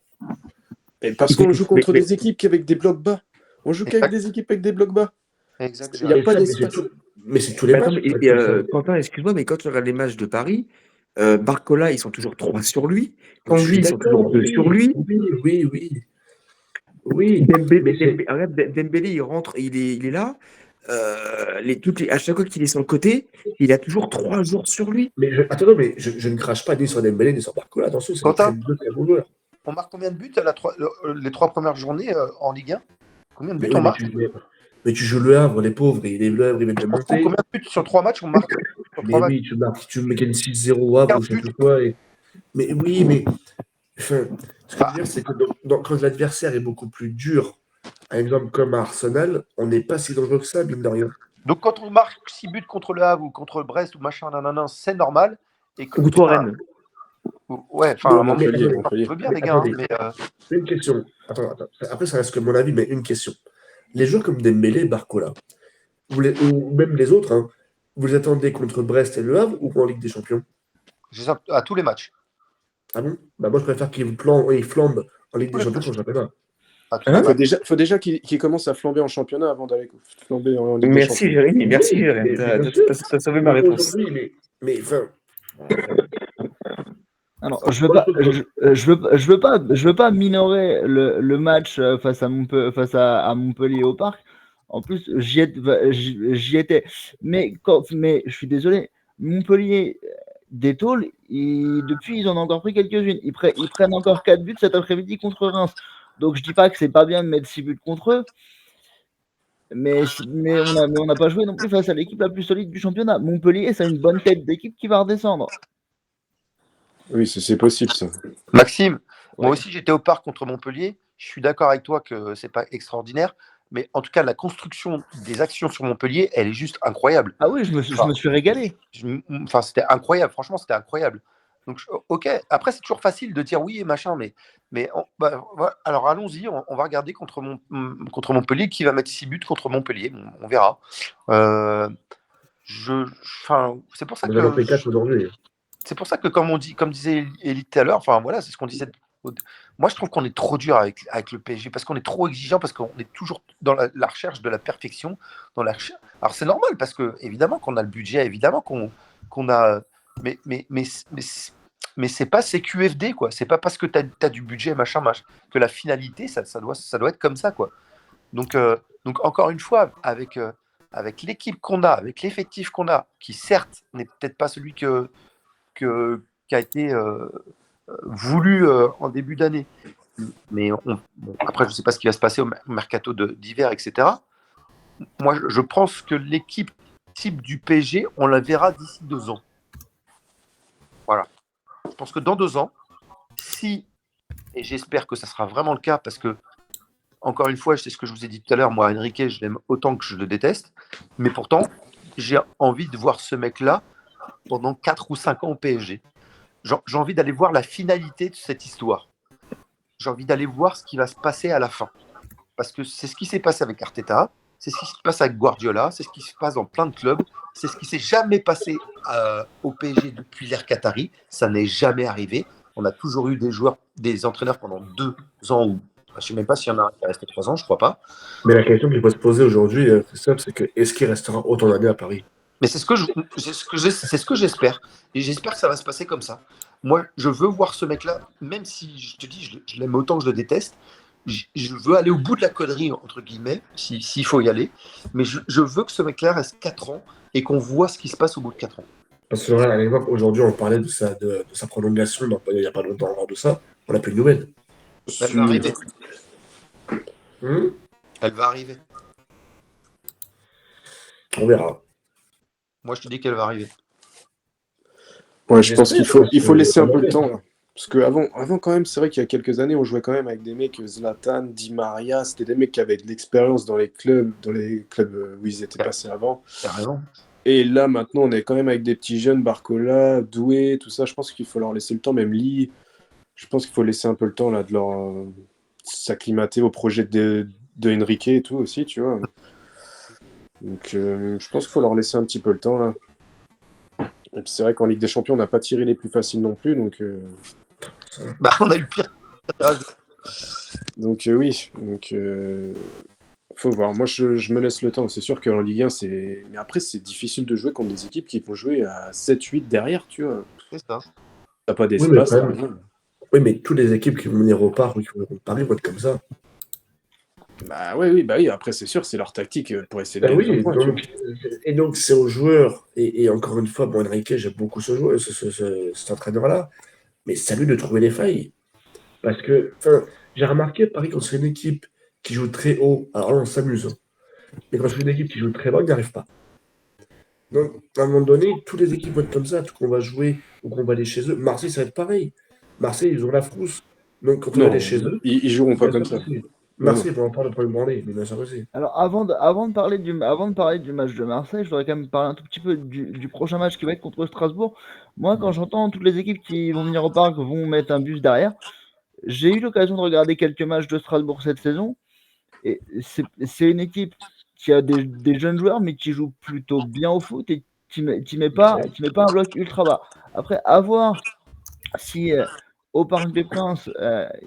Parce qu'on joue contre des équipes qui avec des blocs bas. On joue qu'avec des équipes avec des blocs bas. Exactement. Il n'y a pas d'espace. Mais c'est tous les matchs. Quentin, excuse-moi, mais quand tu regardes les matchs de Paris, Barcola, ils sont toujours 3 sur lui. Kangli, ils sont toujours 2 sur lui. Oui. Dembélé, il rentre, il est là. À chaque fois qu'il est sur le côté, il a toujours 3 joueurs sur lui. Mais je ne crache pas ni sur Dembélé ni sur Barcola. Attention, c'est deux très bons joueurs. On marque combien de buts les 3 premières journées en Ligue 1? Combien de buts Mais on marque? Mais tu joues le Havre, les pauvres, il est le Havre, il va te monter. Combien de buts sur 3 matchs on marque? Mais oui, tu mets 6-0 au Havre ou je sais plus quoi. Mais oui, mais enfin, ce que je veux dire, c'est que quand l'adversaire est beaucoup plus dur, un exemple comme à Arsenal, on n'est pas si dangereux que ça, mine de rien. Donc quand on marque 6 buts contre le Havre ou contre Brest ou machin, c'est normal. Ou contre Rennes. Ouais, enfin, Montpellier. je veux bien, les gars. Mais une question. Attends. Après, ça reste que mon avis, mais une question. Les joueurs comme Dembélé, Barcola, ou même les autres, hein, vous les attendez contre Brest et Le Havre ou en Ligue des Champions? À tous les matchs. Ah bon? Bah moi, je préfère qu'ils flambent en Ligue des Champions qu'en championnat. Il faut déjà qu'il commence à flamber en championnat avant d'aller flamber en Ligue des Champions. Merci Jérémy. T'as sauvé ma réponse. Mais enfin. Alors, je veux pas minorer le match face à Montpellier au Parc. En plus, j'y étais. Mais je suis désolé. Montpellier, des tôles, depuis, ils en ont encore pris quelques-unes. Ils prennent encore 4 buts cet après-midi contre Reims. Donc, je dis pas que c'est pas bien de mettre 6 buts contre eux. Mais on n'a pas joué non plus face à l'équipe la plus solide du championnat. Montpellier, c'est une bonne tête d'équipe qui va redescendre. Oui, c'est possible, ça. Maxime, moi aussi, j'étais au Parc contre Montpellier. Je suis d'accord avec toi que c'est pas extraordinaire. Mais en tout cas, la construction des actions sur Montpellier, elle est juste incroyable. Ah oui, je me suis régalé. Enfin, c'était incroyable. Franchement, c'était incroyable. Donc, ok. Après, c'est toujours facile de dire oui et machin, mais voilà. Alors, allons-y. On va regarder contre Montpellier qui va mettre 6 buts contre Montpellier. On verra. C'est pour ça que. C'est pour ça que, comme disait Elie tout à l'heure, enfin voilà, c'est ce qu'on disait. Moi, je trouve qu'on est trop dur avec le PSG parce qu'on est trop exigeant, parce qu'on est toujours dans la recherche de la perfection. Alors, c'est normal parce que, évidemment, qu'on a le budget, évidemment qu'on a. Mais c'est pas CQFD, quoi. C'est pas parce que tu as du budget, machin, que la finalité, ça doit être comme ça, quoi. Donc encore une fois, avec l'équipe qu'on a, avec l'effectif qu'on a, qui certes n'est peut-être pas celui qui a été voulu en début d'année. Mais après, je ne sais pas ce qui va se passer au mercato d'hiver, etc. Moi, je pense que l'équipe type du PSG, on la verra d'ici 2 ans. Voilà. Je pense que dans 2 ans, et j'espère que ça sera vraiment le cas, parce que, encore une fois, c'est ce que je vous ai dit tout à l'heure, moi, Enrique, je l'aime autant que je le déteste, mais pourtant, j'ai envie de voir ce mec-là pendant 4 ou 5 ans au PSG. J'ai envie d'aller voir la finalité de cette histoire. J'ai envie d'aller voir ce qui va se passer à la fin. Parce que c'est ce qui s'est passé avec Arteta, c'est ce qui se passe avec Guardiola, c'est ce qui se passe dans plein de clubs, c'est ce qui s'est jamais passé au PSG depuis l'ère Qatari. Ça n'est jamais arrivé. On a toujours eu des entraîneurs pendant 2 ans ou Je sais même pas s'il y en a un qui est resté 3 ans, je crois pas. Mais la question qu'il faut se poser aujourd'hui, Christophe, c'est que est-ce qu'il restera autant d'années à Paris? Mais c'est ce que j'espère. Et j'espère que ça va se passer comme ça. Moi, je veux voir ce mec-là, même si je te dis, je l'aime autant que je le déteste. Je veux aller au bout de la connerie, entre guillemets, s'il faut y aller. Mais je veux que ce mec-là reste 4 ans et qu'on voit ce qui se passe au bout de 4 ans. Parce que à l'époque, aujourd'hui, on parlait de sa prolongation, il n'y a pas longtemps avant de ça, on n'a plus de nouvelles. Elle va arriver. Hum, Elle va arriver. On verra. Moi, je te dis qu'elle va arriver. Ouais, je pense qu'il faut, J'espère, il faut laisser un peu parce le que- temps, là. Parce qu'avant, quand même, c'est vrai qu'il y a quelques années, on jouait quand même avec des mecs, Zlatan, Di Maria, c'était des mecs qui avaient de l'expérience dans les clubs où ils étaient passés avant. T'as raison. Et là, maintenant, on est quand même avec des petits jeunes, Barcola, Doué, tout ça. Je pense qu'il faut leur laisser le temps, même Lee. Je pense qu'il faut laisser un peu le temps là, de leur s'acclimater au projet de Enrique et tout aussi, tu vois. Donc, je pense qu'il faut leur laisser un petit peu le temps là. Et puis c'est vrai qu'en Ligue des Champions, on n'a pas tiré les plus faciles non plus, donc Bah, on a eu le pire. oui. Donc, faut voir. Moi, je me laisse le temps. C'est sûr qu'en Ligue 1, c'est. Mais après, c'est difficile de jouer contre des équipes qui vont jouer à 7-8 derrière, tu vois. C'est ça. T'as pas Oui, mais d'espace. quand t'as même. rien. Oui, mais toutes les équipes qui vont venir au parc ou qui vont venir au Paris vont être comme ça. Bah oui. Après, c'est sûr, c'est leur tactique pour essayer de Ben gagner un oui, point, tu vois. donc c'est aux joueurs, et encore une fois, bon, Enrique, j'aime beaucoup ce joueur, cet entraîneur-là, mais c'est à lui de trouver les failles. Parce que, enfin, j'ai remarqué, Paris, quand c'est une équipe qui joue très haut, alors là, on s'amuse, hein. Mais quand c'est une équipe qui joue très bas, il n'y arrive pas. Donc, à un moment donné, toutes les équipes vont être comme ça, tout qu'on va jouer ou qu'on va aller chez eux. Marseille, ça va être pareil. Marseille, ils ont la frousse. Donc, quand on va Non, aller chez eux, ils joueront pas bien comme sûr ça. que si. Non, Marseille, ils vont en prendre le premier branlé, mais bien sûr que si. Alors, avant de parler du match de Marseille, je voudrais quand même parler un tout petit peu du prochain match qui va être contre Strasbourg. Moi, quand j'entends toutes les équipes qui vont venir au parc vont mettre un bus derrière, j'ai eu l'occasion de regarder quelques matchs de Strasbourg cette saison. Et c'est une équipe qui a des jeunes joueurs, mais qui joue plutôt bien au foot et qui met pas un bloc ultra bas. Après, à voir si au Parc des Princes,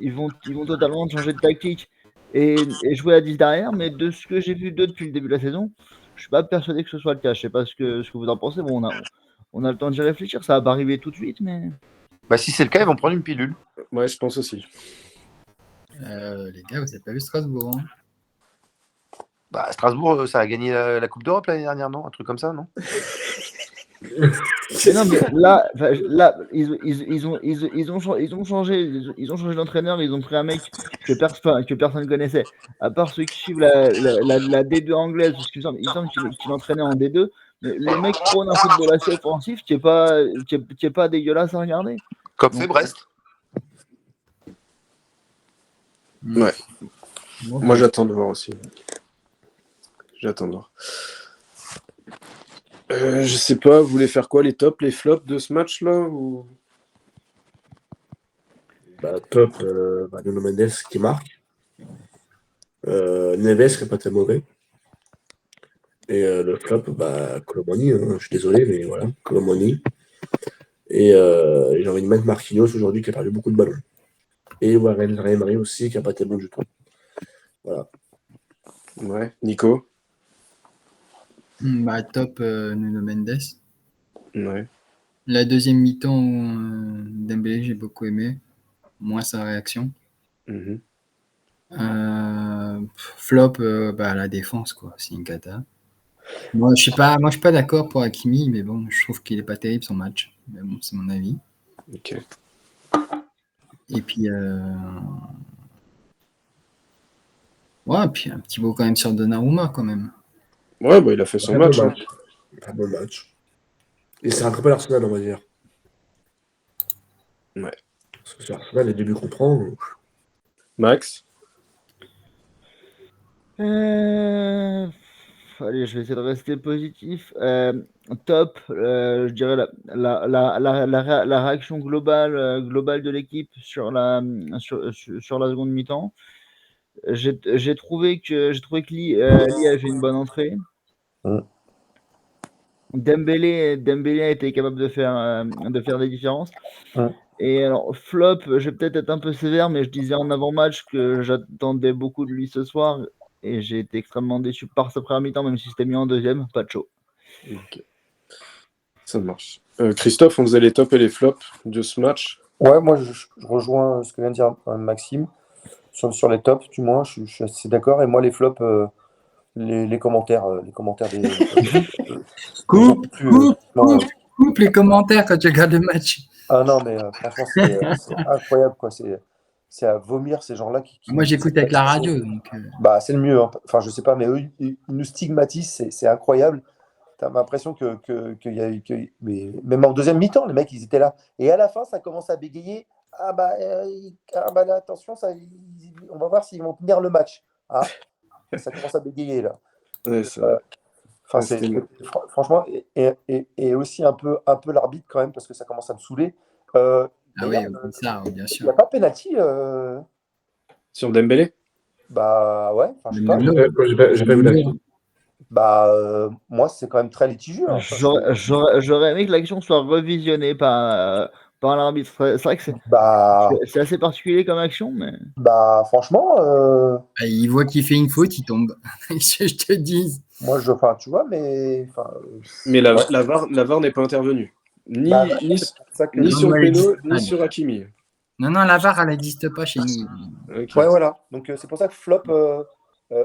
ils vont totalement changer de tactique et jouer à 10 derrière, mais de ce que j'ai vu d'eux depuis le début de la saison, je suis pas persuadé que ce soit le cas. Je sais pas ce que vous en pensez. Bon, on a le temps d'y réfléchir, ça va pas arriver tout de suite, mais Bah, si c'est le cas, ils vont prendre une pilule. Ouais, je pense aussi. Les gars, vous n'avez pas vu Strasbourg, hein? Bah, Strasbourg, ça a gagné la Coupe d'Europe l'année dernière, non? Un truc comme ça, non? Mais non, mais là, ils ont changé d'entraîneur, ils ont pris un mec que personne connaissait, à part ceux qui suivent la D2 anglaise, parce qu'il me semble qu'il entraînait en D2, mais le mec prône un football assez offensif qui est pas dégueulasse à regarder. Comme Donc, fait Brest. Ouais. Moi, j'attends de voir aussi. J'attends de voir. Je sais pas, vous voulez faire quoi, les tops, les flops de ce match-là ou... Bah, top, Nuno Mendes qui marque. Neves qui n'est pas très mauvais. Et le flop, Colomani, hein, je suis désolé, mais voilà, Colomani. Et j'ai envie de mettre Marquinhos aujourd'hui qui a perdu beaucoup de ballons. Et Warren Emery aussi qui n'a pas été bon du tout. Voilà. Ouais, Nico. Top Nuno Mendes. Ouais. La deuxième mi-temps, Dembélé, j'ai beaucoup aimé. Moins sa réaction. Mhm. Flop, la défense, quoi. C'est une cata. Moi, je suis pas d'accord pour Hakimi, mais bon, je trouve qu'il est pas terrible son match. Mais bon, c'est mon avis. Ok. Et puis, puis un petit mot quand même sur Donnarumma, quand même. Ouais, il a fait son match. Hein. Un bon match. Et c'est rattrapé l'Arsenal, on va dire. Ouais. Parce que c'est Arsenal, les débuts qu'on prend. Max. Allez, je vais essayer de rester positif. Top, je dirais la réaction globale de l'équipe sur la seconde mi-temps. J'ai trouvé que Lee a fait une bonne entrée. Ouais. Dembélé a été capable de faire des différences. Ouais. Et alors, flop, je vais peut-être être un peu sévère, mais je disais en avant-match que j'attendais beaucoup de lui ce soir et j'ai été extrêmement déçu par sa première mi-temps, même si c'était mis en deuxième. Pacho. Ok. Ça marche. Christophe, on faisait les tops et les flops de ce match. Ouais, moi je rejoins ce que vient de dire Maxime sur les tops, du moins, je suis assez d'accord. Et moi, les flops, les commentaires des j'en peux plus, franchement, Coupe les commentaires quand tu regardes le match. ah non, mais franchement, c'est incroyable, quoi. C'est à vomir ces gens-là Moi, j'écoute avec la radio. Donc, Bah, c'est le mieux, hein. Enfin, je sais pas, mais eux, ils nous stigmatisent, c'est incroyable. T'as l'impression qu'il y a eu. Mais même en deuxième mi-temps, les mecs, ils étaient là. Et à la fin, ça commence à bégayer. Ah bah là, attention, on va voir s'ils vont tenir le match. Ah, ça commence à bégayer là. Ouais, ça... Enfin, c'était mieux. franchement, et aussi un peu l'arbitre quand même, parce que ça commence à me saouler. ah oui, D'ailleurs, ça, bien il n'y sûr. a pas penalty. Sur Dembélé? Bah ouais, enfin, je sais pas. Mais Moi, j'ai pas vu l'action. Bah, moi, c'est quand même très litigieux, hein. Enfin, J'aurais aimé que l'action soit revisionnée par l'arbitre. C'est vrai que bah, c'est assez particulier comme action, mais. bah, franchement, il voit qu'il fait une faute, il tombe. Je te dis. moi, enfin, tu vois, mais. Enfin, Mais ouais. la VAR n'est pas intervenue. Ni, Bah, ni, c'est pour ça que- ni Non, sur moi, elle Peno, existe ni pas, sur Hakimi. Non, la VAR, elle n'existe pas chez nous. Ok. Ouais, voilà. Donc, c'est pour ça que flop,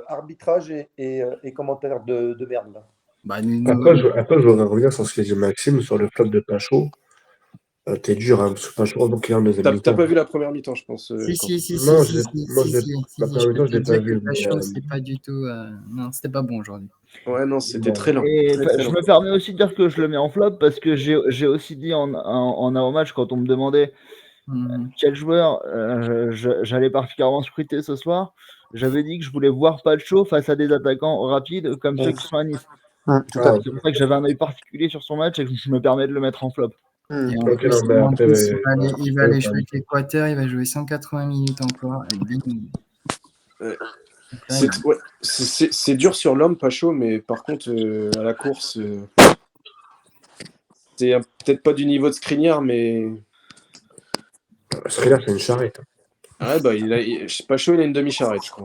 arbitrage et commentaire de merde, là. Bah, Après, je voudrais revenir sur ce qu'a dit Maxime sur le flop de Pacho. T'es dur, hein, parce que Pacho, donc il y a un deuxième T'as mi-temps. pas vu la première mi-temps, je pense. Si. Non, Si, la première mi-temps, je l'ai pas vu. La chose, c'est pas du tout. Non, c'était pas bon aujourd'hui. Ouais, non, c'était Bon. très lent. Et Très, très je lent. me permets aussi de dire que je le mets en flop parce que j'ai aussi dit en avant-match quand on me demandait quel joueur j'allais particulièrement scruter ce soir, j'avais dit que je voulais voir Pacho face à des attaquants rapides comme ceux qui sont à Nice. Tout à Ah, fait. C'est pour ça que j'avais un œil particulier sur son match et que je me permets de le mettre en flop. Et en ok, plus, non, mais après, il va aller jouer avec l'Équateur, il va jouer 180 minutes encore. Et bing. Ouais. Donc là, Ouais, c'est dur sur l'homme, pas chaud, mais par contre, à la course, c'est peut-être pas du niveau de Skriniar, mais. Skriniar, c'est une charrette. Ah ouais, bah, pas chaud, il a une demi-charrette, je crois.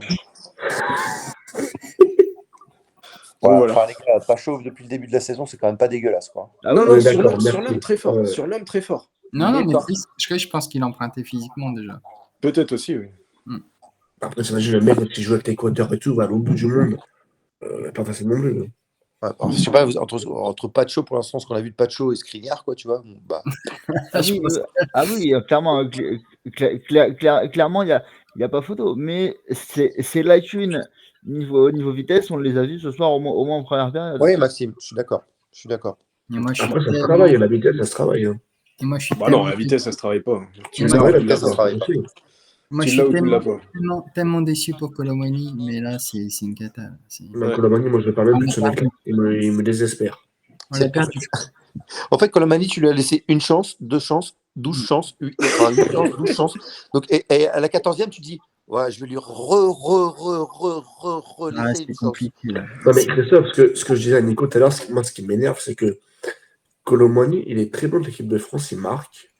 Ouais, Voilà. enfin, les gars, pas chauve depuis le début de la saison, c'est quand même pas dégueulasse, quoi. Ah Non, oui, non, oui, sur d'accord, l'homme merci. très fort. Ouais. Sur l'homme très fort. Non, mais par- plus, je pense qu'il empruntait physiquement déjà. Peut-être aussi, oui. Après, t'imagines le mec qui joue avec l'Équateur et tout, va à l'autre bout du monde. Pas facile non plus. Ouais, alors, je sais pas, entre Pacho, pour l'instant, ce qu'on a vu de Pacho et Skriniar, quoi, tu vois. Bon, bah, clairement, clairement, il y a pas photo. Mais ces lacunes niveau vitesse, on les a vues ce soir au moins en première période. oui, Maxime, je suis d'accord. Et moi, je suis Après, ça se tellement- travaille, la vitesse, ça se travaille. Hein. et moi, je suis Bah non, tellement- la vitesse, ça se travaille pas. Tu Ouais, l'as Ouais, ou la tu l'as vitesse, ça pas. se travaille aussi. Moi, Tu je l'as suis ou tu l'as pas. tellement déçu pour Colomani, mais là, c'est une cata. Non, Ouais. Colomani, moi, je ne parle même plus de ce mec-là. Il me désespère. On l'a perdu. En fait, Colomani, tu lui as laissé une chance, 2 chances, 12 chances, 8 chances, 12 chances. Donc, et à la 14e, tu dis, ouais, je vais lui laisser C'est une chance. compliqué là. Non, mais Christophe, ce que je disais à Nico tout à l'heure, moi, ce qui m'énerve, c'est que Colomani, il est très bon de l'équipe de France, il marque.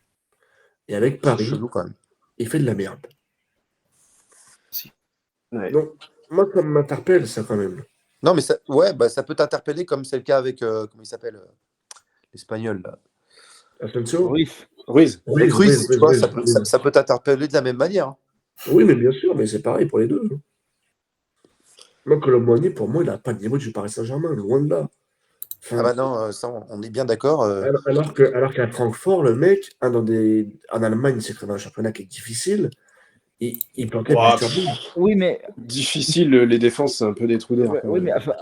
Et avec Paris, Chelou, quand même. il fait de la merde. Ouais. Donc, moi, ça m'interpelle, ça, quand même. Non, mais ça, ouais, bah, ça peut t'interpeller comme c'est le cas avec, comment il s'appelle, l'Espagnol, là. Asensio Ruiz. Ruiz. Avec Ruiz, tu vois, Ruiz. ça peut t'interpeller de la même manière. Hein. Oui, mais bien sûr, mais c'est pareil pour les deux. Hein. Moi, Colomani, pour moi, il n'a pas le niveau du Paris Saint-Germain, loin de là. Enfin, Ah bah non, ça, on est bien d'accord. alors qu'à Francfort, le mec, en Allemagne, c'est quand même un championnat qui est difficile. Il plantait Ouah, Buster Bean. Oui, mais Difficile, les défenses, c'est un peu des trous d'air. quand oui, même. mais enfin,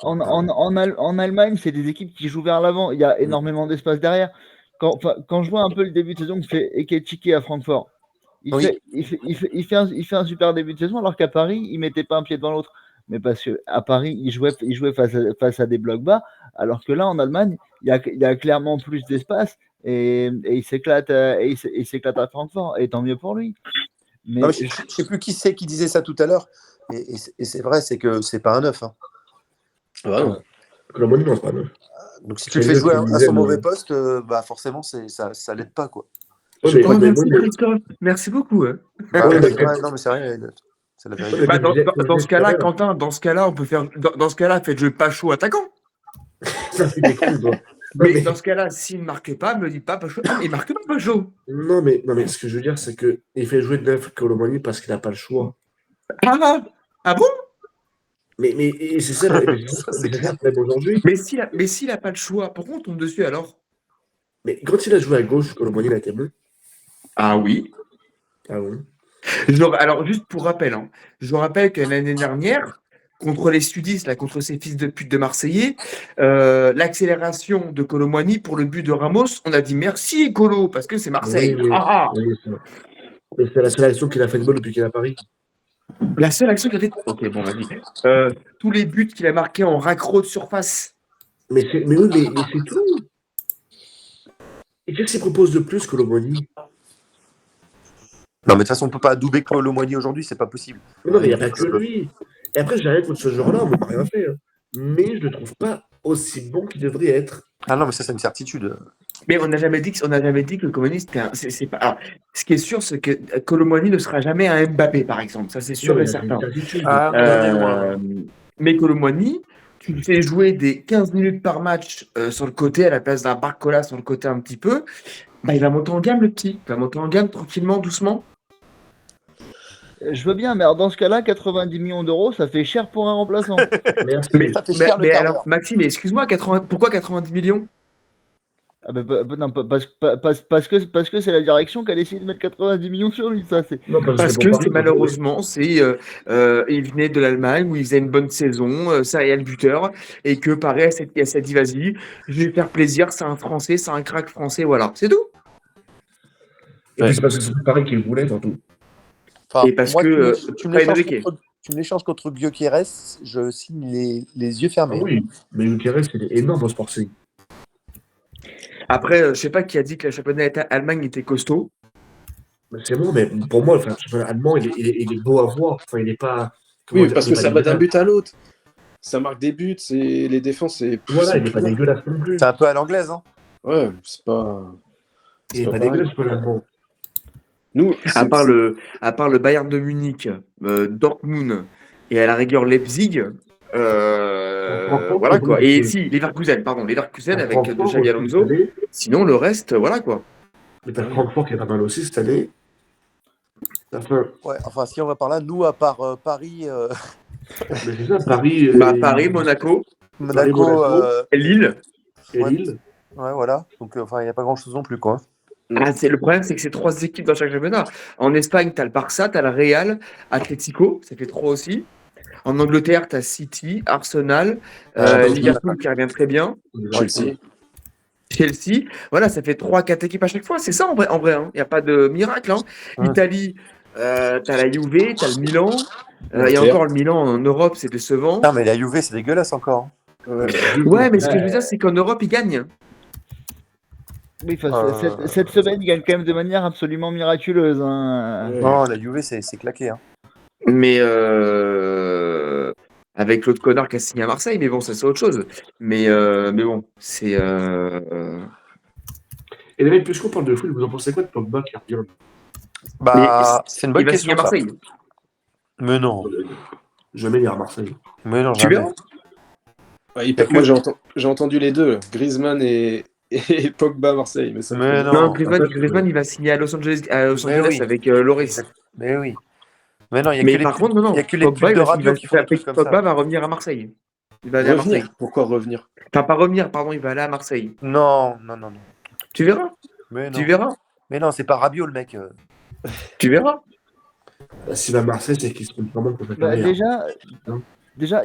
en Allemagne, c'est des équipes qui jouent vers l'avant. Il y a énormément d'espace derrière. Quand je vois un peu le début de saison que fait Ekitike à Francfort, il fait un super début de saison, alors qu'à Paris, il mettait pas un pied devant l'autre. Mais parce qu'à Paris, il jouait face à des blocs bas, alors que là, en Allemagne, il y a clairement plus d'espace et il s'éclate à Francfort. Et tant mieux pour lui. Mais Non, mais je ne sais plus qui c'est qui disait ça tout à l'heure. Et c'est vrai, c'est que c'est pas un neuf. Hein. Ah, non. Colomani, non, c'est pas neuf. Donc si tu le fais jouer à son mauvais poste, bah forcément, ça l'aide pas, quoi. Ouais, Oh, mais merci Christophe, merci beaucoup. Hein. Bah, Ouais, mais- ouais, non, mais c'est vrai, c'est la vérité. Ouais, Bah, comme je disais dans ce tout à cas-là, l'heure, Quentin, dans ce cas-là, on peut faire. Dans ce cas-là, faites jouer Pacho attaquant. ça c'est des cons, toi. Mais mais- dans ce cas-là, s'il ne marque pas, me dites pas Pacho. Ah, mais il marque pas Pacho. Non, mais ce que je veux dire, c'est qu'il fait jouer Neuf Colomani parce qu'il n'a pas le choix. Ah bon? Mais et c'est ça, mais Ça, c'est c'est clair. ça le problème aujourd'hui. Mais s'il a pas le choix, pourquoi on tombe dessus alors? Mais quand il a joué à gauche, Colomani, il a été bon. Ah oui. Ah oui. Alors, juste pour rappel, hein, je rappelle que l'année dernière, contre les sudistes, là, contre ces fils de pute de Marseillais, l'accélération de Kolo Muani pour le but de Ramos, on a dit merci Kolo, parce que c'est Marseille. Oui, c'est vrai. Mais c'est la seule action qu'il a fait de bonne depuis qu'il est à Paris. La seule action qu'il a fait. Ok, bon, vas-y. Tous les buts qu'il a marqués en raccro de surface. Mais oui, mais c'est tout. Et qu'est-ce qu'il propose de plus, Colomani? Non, mais de toute façon, on peut pas doubler Kolo Muani aujourd'hui, c'est pas possible. Mais non, mais il n'y a pas que lui. Et après, j'arrête contre ce joueur-là, on ne m'a rien fait. Hein. Mais je ne le trouve pas aussi bon qu'il devrait être. Ah non, mais ça, c'est une certitude. Mais on n'a jamais dit que le communiste c'était c'est pas. Alors, ce qui est sûr, c'est que Kolo Muani ne sera jamais un Mbappé, par exemple. Ça, c'est sûr Non, et mais c'est certain. une certitude. Ah, Mais Kolo Muani, tu le fais jouer des 15 minutes par match sur le côté, à la place d'un Barcola sur le côté un petit peu, bah, il va monter en gamme, le petit. Il va monter en gamme tranquillement, doucement. Je veux bien, mais alors dans ce cas-là, 90 millions d'euros, ça fait cher pour un remplaçant. Merci. Mais, Ça fait cher le mais quart alors, d'heure. Maxime, excuse-moi, pourquoi 90 millions? Ah non, parce que c'est la direction qui a décidé de mettre 90 millions sur lui, ça c'est. Non, Parce c'est que pour c'est Paris, malheureusement, il venait de l'Allemagne où il faisait une bonne saison, ça y est le buteur, et que pareil, il s'est dit vas-y, je vais lui faire plaisir, c'est un Français, c'est un crack français, voilà, c'est tout. Et puis c'est parce que c'est Paris qu'il voulait, surtout. Enfin, Et parce moi, que tu me pas l'échanges Enrique. tu me l'échanges contre Gyökeres, je signe les yeux Ah fermés. oui, mais Gyökeres, il est énorme au Sporting. Après, je sais pas qui a dit que le championnat Allemagne était costaud. Mais c'est bon, mais pour moi, le championnat allemand, il est beau à voir. Enfin, il n'est pas. comment Oui, dire, parce il est que pas ça va d'un dégueulasse. but à l'autre. Ça marque des buts, les défenses, c'est. Voilà, il n'est pas dégueulasse non plus. C'est un peu à l'anglaise, hein. Ouais, c'est pas. Il C'est n'est pas pas pareil. dégueulace pour l'allemand. Nous, À part le Bayern de Munich, Dortmund et à la rigueur Leipzig, voilà quoi. Et si, Leverkusen avec de Xabi Alonso. Sinon, le reste, voilà quoi. Mais t'as Francfort qui est pas mal aussi cette année. Ça fait... Ouais, enfin, si on va par là, nous, à part Paris, Mais c'est ça, Paris. Paris, Monaco, Monaco, et Lille. et ouais. Lille. Ouais, voilà. Donc, enfin, il n'y a pas grand-chose non plus, quoi. Le problème, c'est que c'est 3 équipes dans chaque championnat. En Espagne, tu as le Barça, tu as le Real, Atlético, ça fait 3 aussi. En Angleterre, tu as City, Arsenal, Liverpool qui revient très bien, Chelsea. Voilà, ça fait 3-4 équipes à chaque fois. C'est ça en vrai. Il n'y a pas de miracle. Hein. Italie, tu as la Juve, tu as le Milan. Et encore le Milan en Europe, c'est décevant. Non, mais la Juve, c'est dégueulasse encore. Ouais, mais ce que je veux dire, c'est qu'en Europe, ils gagnent. Oui, cette semaine, il gagne quand même de manière absolument miraculeuse. Hein. Ouais. Non, la Juve, c'est claqué. Hein. Mais avec l'autre connard qui a signé à Marseille, mais bon, ça c'est autre chose. Mais bon, c'est. Et les mecs, puisqu'on parle de foot, vous en pensez quoi de Pogba qui revient? Bah, c'est une bonne Il va signer question. à Marseille. Ça. Mais non. Jamais il ira à Marseille. Mais non, Tu jamais. verras. Ouais, moi, j'ai entendu les deux, Griezmann et Pogba Marseille. Mais ça me Mais fait- non. Non, Griezmann, il va signer à Los Angeles oui. avec Loris. Mais oui. Mais non, il Mais n'y a, par contre, non. y a que les Pogba, pubs de il va- radio il qui font des trucs comme Pogba ça. va revenir à Marseille. Il va aller à Marseille. Revenir. Pourquoi revenir? Enfin, pas revenir, pardon, il va aller à Marseille. Non. Tu verras. Mais non. Tu verras. Mais non, c'est pas Rabiot, le mec. Tu verras. Bah, s'il va à Marseille, c'est qu'il se trompe vraiment pour sa Bah, carrière. déjà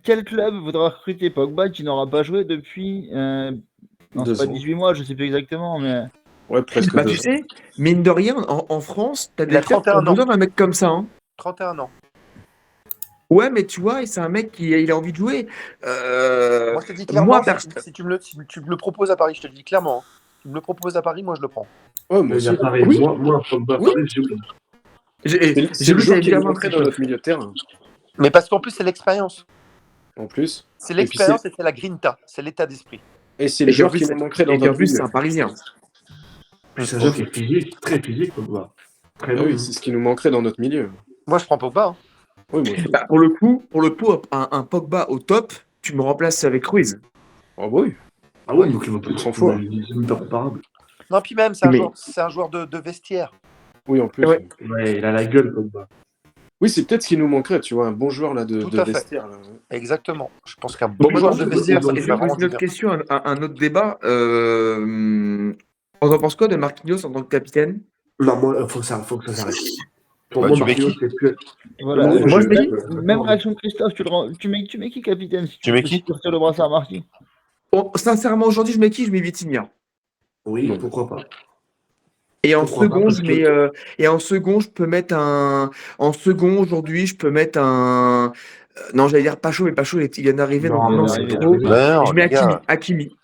quel club voudra recruter Pogba qui n'aura pas joué depuis non, c'est 2 pas ans. 18 mois, je sais plus exactement, mais. Ouais, presque. Bah, 2 tu ans. sais, mine de rien, en France, t'as Il des a clubs qui 31 ont besoin d'un mec comme ça. Hein. 31 ans. Ouais, mais tu vois, c'est un mec qui il a envie de jouer. Moi, je te dis clairement, moi, si tu me le proposes à Paris, je te le dis clairement. Hein. Tu me le proposes à Paris, moi, je le prends. Ouais, moi Mais aussi. à Paris, Oui. moi, Pogba à Oui. Paris, j'ai oublié. C'est le joueur qui est rentré dans notre milieu de terrain, Mais parce qu'en plus, c'est l'expérience. en plus. C'est l'expérience et c'est la grinta. C'est l'état d'esprit. Et c'est le Et en joueur plus, qui nous manquerait dans et en notre plus, c'est milieu. un Parisien. Puis c'est un joueur qui est physique, très physique, Pogba. Très Ah long. oui, c'est ce qui nous manquerait dans notre milieu. Moi, je prends Pogba. Hein. Oui, moi aussi. Bah, pour le coup, un Pogba au top, tu me remplaces avec Ruiz. Ah bah oui. Ah ouais, donc ils vont Ils sont forts. C'est même pas comparable. Non, puis même, c'est un, Mais- joueur de vestiaire. Oui, en plus. Ouais. Ouais, il a la gueule, Pogba. Oui, c'est peut-être ce qui nous manquerait, tu vois, un bon joueur là de Tout à fait. vestiaire. Là. Exactement. Je pense qu'un Bon, bon joueur de maintenant, vestiaire, je ça vais fait vous vraiment poser une autre du bien. question, un autre débat. On en pense quoi de Marquinhos en tant que capitaine? Non, moi, faut que ça s'arrête. Pour Bah, moi, tu mets Marquinhos, qui c'est plus. Voilà. Non, moi, je même, mets même réaction de Christophe, tu mets qui capitaine si Tu mets qui si tu retires le brassard Marquis? Bon, sincèrement, aujourd'hui, je mets qui? Je mets Vitinha. Oui, Non. pourquoi pas. Et en Pourquoi pas, second, parce je que- mets, et en second, je peux mettre un. En second, aujourd'hui, je peux mettre un. Non, j'allais dire Pacho, mais Pacho, il vient d'arriver, Non, donc il non, vient c'est d'arriver, trop. Ben non, Je mets les gars. Hakimi.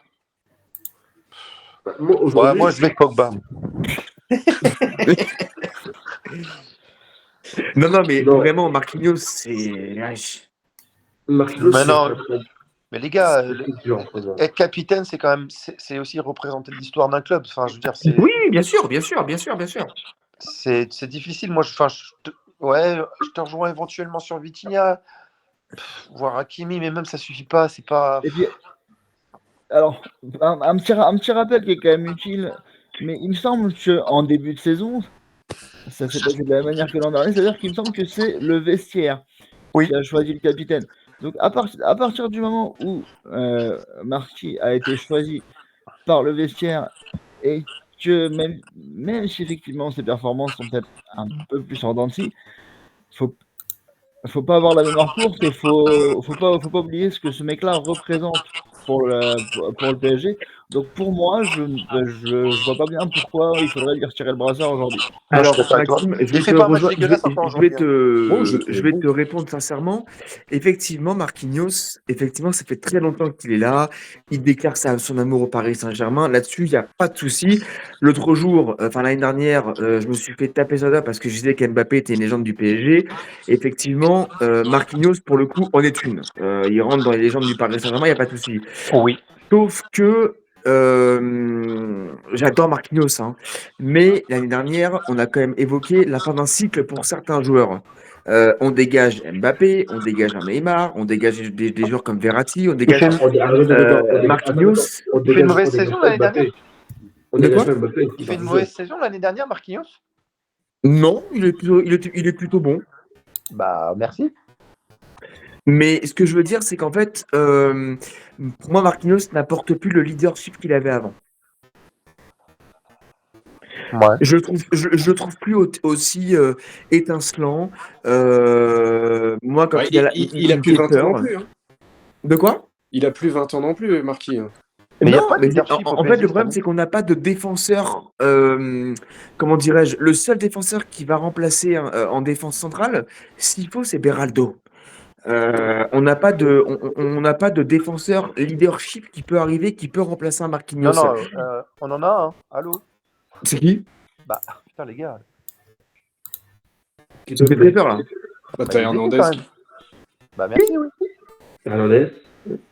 Moi, Ouais, aujourd'hui, moi, je mets Pogba. Non, mais Non. vraiment, Marquinhos, c'est. Marquinhos, Mais non. c'est Mais les gars, dur, Pogba. être capitaine, c'est quand même, c'est aussi représenter l'histoire d'un club. Enfin, je veux dire, c'est, Oui, bien sûr, bien sûr, bien sûr, bien sûr. c'est difficile. Moi, ouais, je te rejoins éventuellement sur Vitinha, voire Hakimi, mais même ça suffit pas. C'est pas. Et puis, alors, un petit rappel qui est quand même utile, mais il me semble qu'en début de saison, ça s'est passé de la même manière que l'an dernier, c'est-à-dire qu'il me semble que c'est le vestiaire Oui. qui a choisi le capitaine. Donc, à partir du moment où Marquis a été choisi par le vestiaire et que même si effectivement ses performances sont peut-être un peu plus en dents de scie, faut pas avoir la mémoire courte et faut pas oublier ce que ce mec-là représente pour le PSG. Donc pour moi, je vois pas bien pourquoi il faudrait lui retirer le brassard aujourd'hui. Non, je suis Alors, d'accord avec toi. Maxime, je Il vais fait te pas un match rejoindre, dégueulasse encore je vais aujourd'hui. Hein. Bon, je te, trouve je vais bon. te répondre sincèrement. Effectivement, Marquinhos, effectivement, ça fait très longtemps qu'il est là. Il déclare son amour au Paris Saint-Germain. Là-dessus, il n'y a pas de souci. L'autre jour, l'année dernière, je me suis fait taper sur doigt parce que je disais qu'Mbappé était une légende du PSG. Effectivement, Marquinhos, pour le coup, en est une. Il rentre dans les légendes du Paris Saint-Germain, il n'y a pas de souci. Oui. Sauf que j'adore Marquinhos, hein. Mais l'année dernière, on a quand même évoqué la fin d'un cycle pour certains joueurs. On dégage Mbappé, on dégage un Neymar, on dégage des joueurs comme Verratti, on dégage Marquinhos. Il fait une mauvaise saison l'année dernière. De quoi? Il fait une mauvaise saison l'année dernière, Marquinhos. Non, il est plutôt bon. Bah, merci. Mais ce que je veux dire, c'est qu'en fait, pour moi, Marquinhos n'apporte plus le leadership qu'il avait avant. Ouais. Je le trouve plus aussi étincelant. Moi, quand Ouais, il a il a me plus fait 20 ans peur. non plus. Hein. De quoi? Il a plus 20 ans non plus, Marquis. Hein. Mais y a Non, pas de mais leadership au en fait, PSG le problème, cette c'est qu'on n'a pas de défenseur. Comment dirais-je? Le seul défenseur qui va remplacer en défense centrale, s'il faut, c'est Beraldo. On n'a pas de défenseur leadership qui peut arriver, qui peut remplacer un Non, Marquinhos. non, on en a un. Allô. C'est qui? Bah, putain les gars. Tu me fais très peur là. Bah, t'as il est Hernandez. quand même. Bah merci, oui. Hernandez.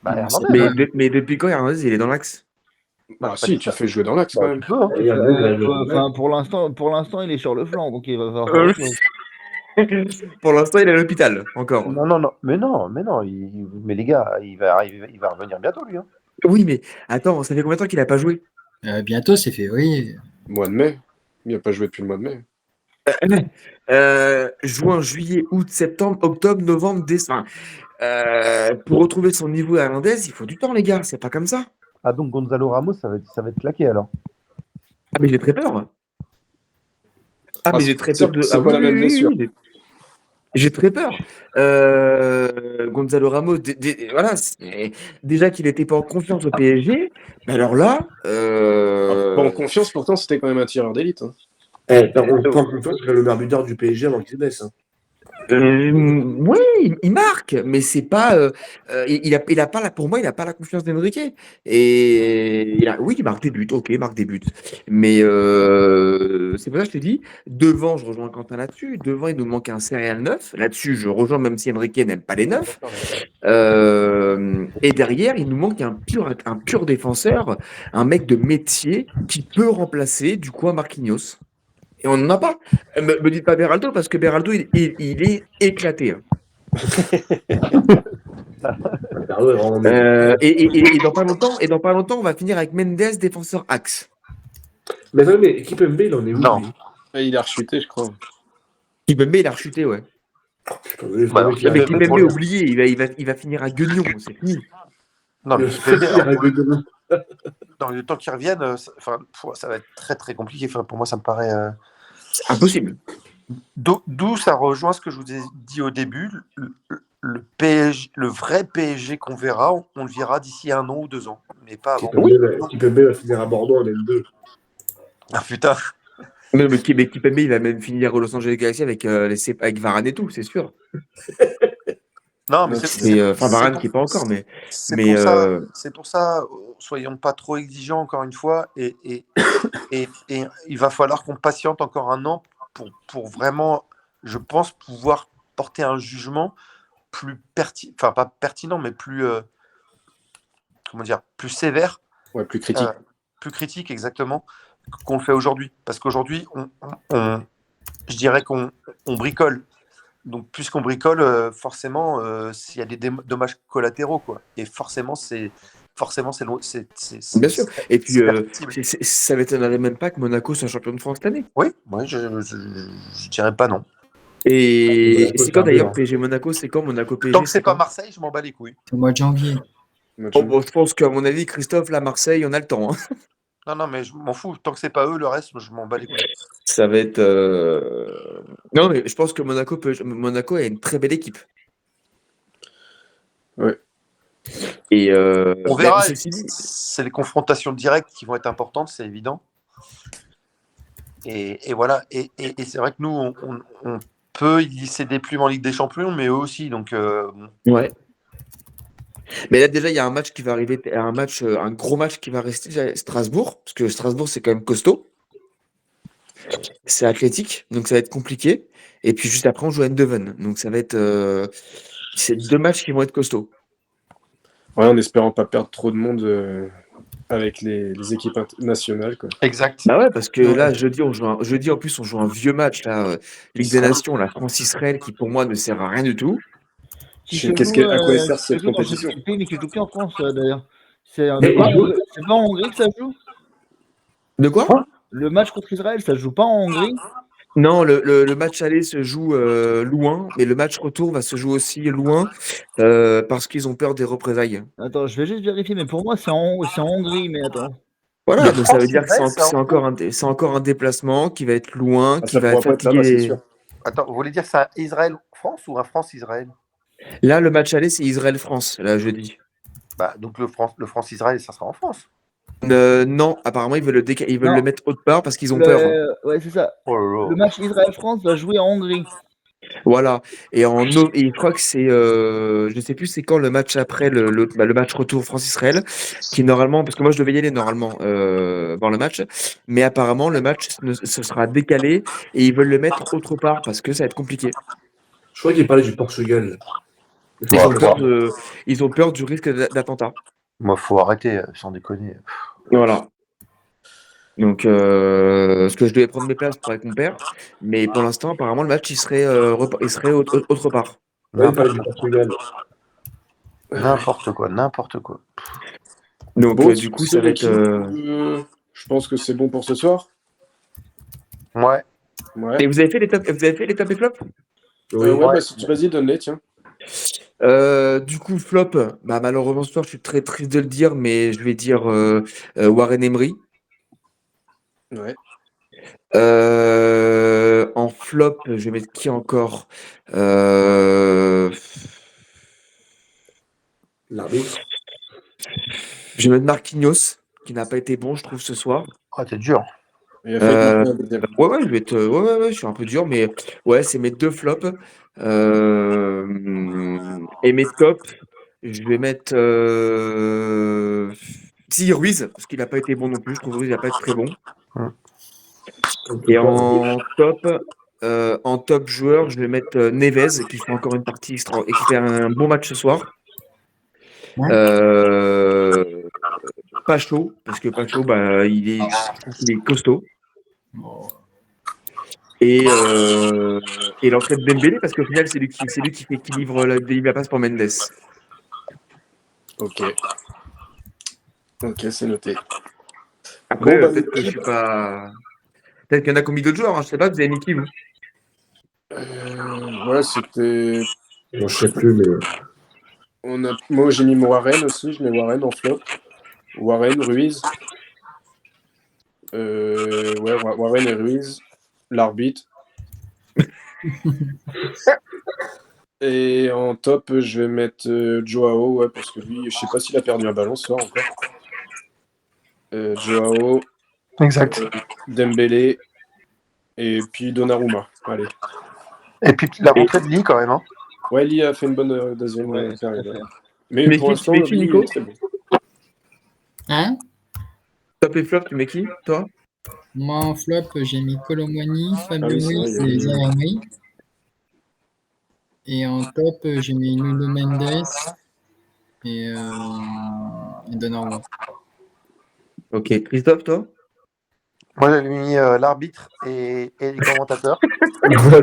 Bah Hernandez. Mais, ouais. mais depuis quand Hernandez il est dans l'axe? Bah, pas si, dit tu ça. fais jouer dans l'axe quand Bah, même. tu peux, hein. Enfin, pour l'instant, il est sur le flanc, donc il va falloir faire autre chose. Pour l'instant, il est à l'hôpital encore. Non, non, non. Mais non. Mais les gars, il va revenir bientôt lui. Hein. Oui, mais attends, ça fait combien de temps qu'il n'a pas joué? Bientôt, c'est février. Mois de mai. Il n'a pas joué depuis le mois de mai. Juin, juillet, août, septembre, octobre, novembre, décembre. Pour retrouver son niveau à Hernandez, il faut du temps, les gars. C'est pas comme ça. Ah donc Gonzalo Ramos, ça va être claqué alors. Ah, mais j'ai très peur. Ah, mais j'ai très c'est- peur de. c'est Ah, pas la même blessure. J'ai très peur. Gonzalo Ramos, voilà, déjà qu'il n'était pas en confiance au PSG, mais alors là. Pas en confiance, pourtant, c'était quand même un tireur d'élite. Hein. On prend confiance que le meilleur buteur du PSG avant qu'il se blesse. Hein. Ouais, il marque, mais c'est pas. Il a pas pour moi, il n'a pas la confiance d'Enrique. Et oui, il marque des buts. Ok, il marque des buts. Mais c'est pour ça que je te dis, devant, je rejoins Quentin là-dessus. Devant, il nous manque un céréal neuf. Là-dessus, je rejoins, même si Enrique n'aime pas les neufs. Et derrière, il nous manque un pur défenseur, un mec de métier qui peut remplacer du coup un Marquinhos. Et on n'en a pas. Me dites pas Beraldo, parce que Beraldo, il est éclaté, hein. Beraldo est vraiment nul. Et dans pas longtemps, on va finir avec Mendes, défenseur axe. Mais attendez, mais Kipembe, il en est où, Non. lui? Ah, il a rechuté, je crois. Kipembe, il a rechuté, ouais. Putain, il faut Bah, le mec qui Non, mais Kipembe, arrive. Kipembe, pour- oublié, il va finir à Guignon, c'est fini. Non, mais Le Kipembe, il arrive de- dans le temps qu'ils reviennent, ça va être très très compliqué. Enfin, pour moi, ça me paraît. C'est impossible. D'où ça rejoint ce que je vous ai dit au début. Le PSG, le vrai PSG qu'on verra, on le verra d'ici 1 an ou 2 ans. Mais pas avant. Kipembe va finir à Bordeaux en N2. Ah putain. Mais Kipembe, il va même finir au Los Angeles Galaxy avec Varane et tout, c'est sûr. Non, mais Donc, Enfin, Varane qui est pas encore, mais c'est pour ça, soyons pas trop exigeants encore une fois, et il va falloir qu'on patiente encore 1 an pour vraiment, je pense, pouvoir porter un jugement plus pertinent, enfin pas pertinent, mais plus, comment dire, plus sévère, ouais, plus critique. plus critique exactement, qu'on le fait aujourd'hui. Parce qu'aujourd'hui, je dirais qu'on bricole. Donc, puisqu'on bricole, forcément, s'il y a des dommages collatéraux, quoi. Et forcément, c'est bien sûr. Et puis, c'est perfectible. ça m'étonnerait même pas que Monaco soit champion de France cette année. Oui, je dirais pas non. Et Monaco, c'est quand c'est d'ailleurs dur. PSG Monaco? C'est quand Monaco PSG? Tant que c'est pas quand Marseille, je m'en bats les couilles. C'est au mois de janvier. Oh, bon, je pense qu'à mon avis, Christophe, là, Marseille, on a le temps, hein. Non, mais je m'en fous. Tant que c'est pas eux, le reste, je m'en bats les couilles. Ça va être. Non, mais je pense que Monaco a une très belle équipe. Ouais. Et On verra. ceci dit, C'est les confrontations directes qui vont être importantes, c'est évident. Et voilà. Et c'est vrai que nous, on peut y glisser des plumes en Ligue des Champions, mais eux aussi. Donc, ouais. Mais là, déjà, il y a un match qui va arriver, un gros match qui va rester déjà, Strasbourg, parce que Strasbourg, c'est quand même costaud. C'est athlétique, donc ça va être compliqué. Et puis juste après, on joue à Eindhoven. Donc ça va être. C'est 2 matchs qui vont être costauds. Ouais, en espérant pas perdre trop de monde avec les équipes nationales, quoi. exact. Bah ouais, parce que Ouais. là, jeudi, en plus, on joue un vieux match, là, Ligue des Nations, la France-Israël, qui pour moi ne sert à rien du tout. À quoi sert cette dans compétition? ce pays, mais qui joue plus en France, d'ailleurs. C'est Mais- c'est pas en Hongrie que ça se joue? De quoi? Le match contre Israël, ça se joue pas en Hongrie? Non, le match aller se joue loin, mais le match retour va se jouer aussi loin parce qu'ils ont peur des représailles. Attends, je vais juste vérifier, mais pour moi, c'est en Hongrie, mais attends. Voilà, Le donc ça veut dire que France-Israël, c'est encore un déplacement qui va être loin, Ah, qui ça va pourra pas être là-bas, fatiguer. c'est sûr. Attends, vous voulez dire que c'est un Israël-France ou un France-Israël? Là, le match aller, c'est Israël-France, là, jeudi. Bah, donc le France-Israël, ça sera en France. Non, apparemment, ils veulent Non. le mettre autre part parce qu'ils ont peur. Ouais, c'est ça. Oh là là. Le match Israël-France va jouer en Hongrie. Voilà. Et je crois que c'est, je sais plus c'est quand le match après le match retour France-Israël, qui normalement, parce que moi je devais y aller normalement voir le match, mais apparemment le match se sera décalé et ils veulent le mettre autre part parce que ça va être compliqué. Je crois qu'il parlait du Portugal. Ils ont peur du risque d'attentat. Moi, faut arrêter, sans déconner. Voilà. Donc, parce que je devais prendre mes places pour avec mon père, mais pour l'instant, apparemment, le match il serait autre part. Ouais, il parlait du Portugal. N'importe quoi, n'importe quoi. Donc, Bon, du coup, sur ça va être. l'équipe, je pense que c'est bon pour ce soir. Ouais. Et vous avez fait les top et flop? Oui. Ouais, bah, vas-y, donne-les, tiens. Du coup, flop, bah, malheureusement, ce soir, je suis très triste de le dire, mais je vais dire Warren Emery. Ouais. En flop, je vais mettre qui encore? L'arbitre. Je vais mettre Marquinhos, qui n'a pas été bon, je trouve, ce soir. Ah, t'es dur. Il a failli te manquer un deuxième. Ouais, je suis un peu dur, mais ouais, c'est mes 2 flops. Et mes tops, je vais mettre si Ruiz, parce qu'il n'a pas été bon non plus. Je trouve Ruiz n'a pas été très bon. Et en top joueur, je vais mettre Neves, qui fait encore une partie et qui fait un bon match ce soir. Ouais. Pacho, parce que Pacho, bah, il est costaud. Et l'entrée de Dembélé, parce qu'au final, c'est lui qui livre la passe pour Mendes. Ok. Ok, c'est noté. Après, Bon, bah, peut-être que je suis pas. Peut-être qu'il y en a qui ont mis d'autres joueurs, hein. Je sais pas, vous avez mis qui, vous? ouais, c'était. Bon, je sais plus, mais Moi, j'ai mis Warren aussi. Je mets Warren en flop. Warren, Ruiz. Ouais, Warren et Ruiz. L'arbitre. Et en top, je vais mettre Joao, ouais, parce que lui, je sais pas s'il a perdu un ballon ce soir encore. Joao, Exact. Dembélé, et puis Donnarumma. Allez. Et puis la rentrée de Lee quand même. Hein. Ouais, Lee a fait une bonne deuxième Ouais, tout à période. fait. Mais Mais pour qui, l'instant, tu mets qui, Lee Nico? est très bon. Hein? Top et flop, tu mets qui, toi? Moi, en flop, j'ai mis Colomwani, Fabio Ah oui, c'est vrai, Ruiz il y a et eu- Zaha Emery. Et en top, j'ai mis Nuno Mendes et Donnarumma. Ok, Christophe, toi? Moi j'avais mis l'arbitre et les commentateurs.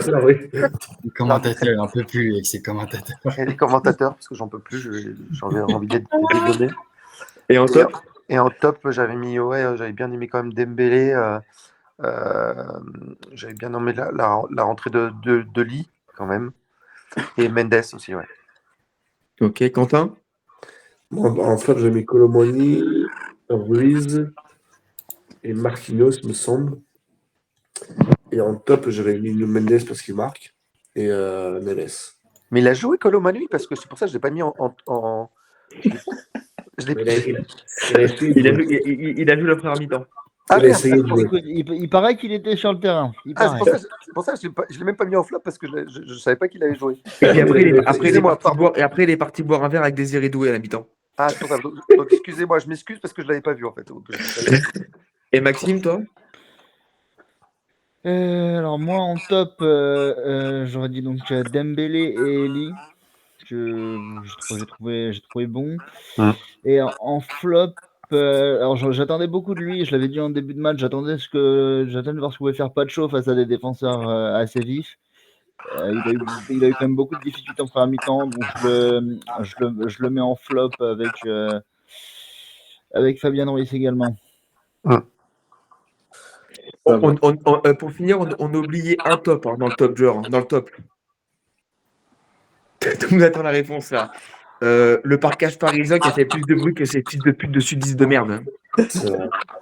ça, oui. Le commentateur, il n'en peut plus avec ses commentateurs. Et les commentateurs, parce que j'en peux plus, j'avais envie d'être dégommer. Et en top? Et en top, j'avais mis, j'avais bien aimé quand même Dembélé. J'avais bien aimé la rentrée de Lee, quand même. Et Mendes aussi, ouais. Ok, Quentin? Moi, en flop, j'ai mis Colomoni, Ruiz et Marquinhos, me semble. Et en top, j'avais mis Nuno Mendes parce qu'il marque. Et Neves. Mais il a joué Colomani, parce que c'est pour ça que je ne l'ai pas mis en... Je l'ai- Mais il a essayé de jouer. Il a vu le première mi-temps. Ah Il a merde, essayé de jouer. Écoute, il paraît qu'il était sur le terrain. Il c'est paraît. pour ça que je ne l'ai même pas mis en flop, parce que je ne savais pas qu'il avait joué. Et puis après, Excusez-moi, pardon. il est parti boire un verre avec Désiré Doué à la mi-temps. Ah, c'est pour ça. Donc, excusez-moi, je m'excuse parce que je ne l'avais pas vu, en fait. Et Maxime, toi? Alors moi en top, j'aurais dit donc Dembélé et Eli, que j'ai trouvé bon. Et en flop, alors j'attendais beaucoup de lui, je l'avais dit en début de match, j'attendais de voir ce que pouvait faire Pacho face à des défenseurs assez vifs. Il a eu quand même beaucoup de difficultés en première mi-temps, donc je le mets en flop avec Fabien Ruiz également. Pour finir, on a oublié un top, hein, dans le top joueur, hein, dans le top. Tout le monde attend la réponse là. Le parquage parisien qui a fait plus de bruit que ces fils de pute de sudistes de merde.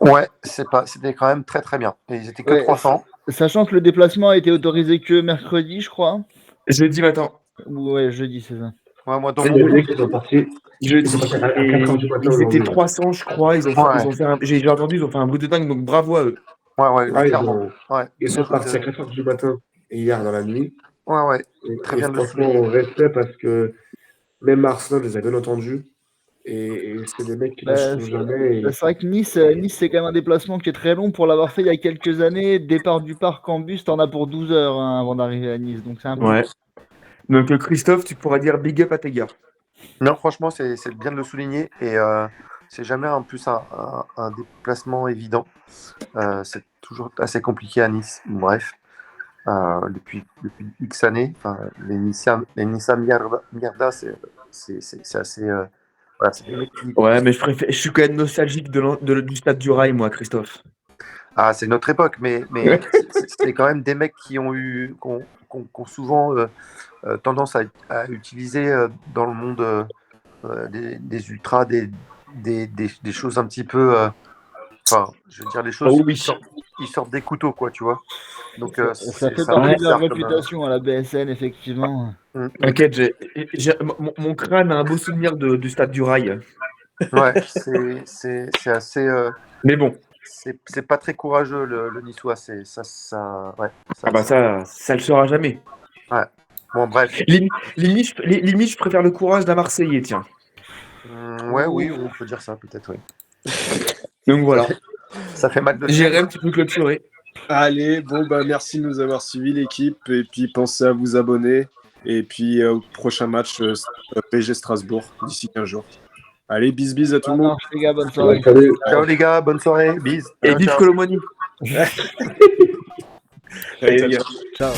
Ouais, c'était quand même très très bien. Et ils étaient que Ouais, 300. Sachant que le déplacement a été autorisé que mercredi, je crois. Jeudi matin. Ouais, jeudi, c'est ça. Ouais, moi, dans Il mon y a groupe, des qui sont partis. Jeudi. Ils sont partis à Et 4 heures du matin ils étaient aujourd'hui. 300, je crois. Ils ont fait j'ai entendu, ils ont fait un bruit de dingue, donc bravo à eux. ouais, Ouais, clairement. Ouais. ils sont partis à 4 heures du matin hier dans la nuit. Ouais. Et, Très bien de le franchement, souligner. respect parce que même Arsenal les a bien entendus. Et c'est des mecs qui ne lâcheront jamais. C'est vrai que Nice, c'est quand même un déplacement qui est très long pour l'avoir fait il y a quelques années. Départ du parc en bus, t'en as pour 12 heures hein, avant d'arriver à Nice. Donc c'est un peu. Ouais. Donc Christophe, tu pourras dire big up à tes gars. Non, franchement, c'est bien de le souligner. Et c'est jamais en plus un déplacement évident. C'est toujours assez compliqué à Nice. Bref. Depuis X années, les Nissan Mierda, c'est assez. Voilà, c'est des mecs qui- Ouais, mais je suis quand même nostalgique du stade du Rail, moi, Christophe. Ah, c'est notre époque, mais c'est quand même des mecs qui ont souvent tendance à utiliser dans le monde des ultras des choses un petit peu. Je veux dire, les choses. Oh oui. Ils sortent des couteaux, quoi, tu vois. Donc, Ça fait partie de leur réputation à la BSN, effectivement. T'inquiète, mon crâne a un beau souvenir du stade du Rail. Ouais, c'est assez. Mais bon, c'est pas très courageux le Niçois. Ouais, ça, Ah bah ça le sera jamais. Bon, bref. Limite, je préfère le courage d'un Marseillais, tiens. Ouais, oui, on peut dire ça, peut-être, oui. Donc voilà. Ça fait mal de Jérém, tu peux clôturer. Allez, bon, bah, merci de nous avoir suivis, l'équipe. Et puis, pensez à vous abonner. Et puis, au prochain match, PSG Strasbourg, d'ici 15 jours. Allez, bis à tout le Ça monde. marche, les gars, bonne soirée. Salut. Ciao les gars, bonne soirée, bis. Et Ciao, vive ciao. Colomoni. Allez, Allez, les gars. Ciao.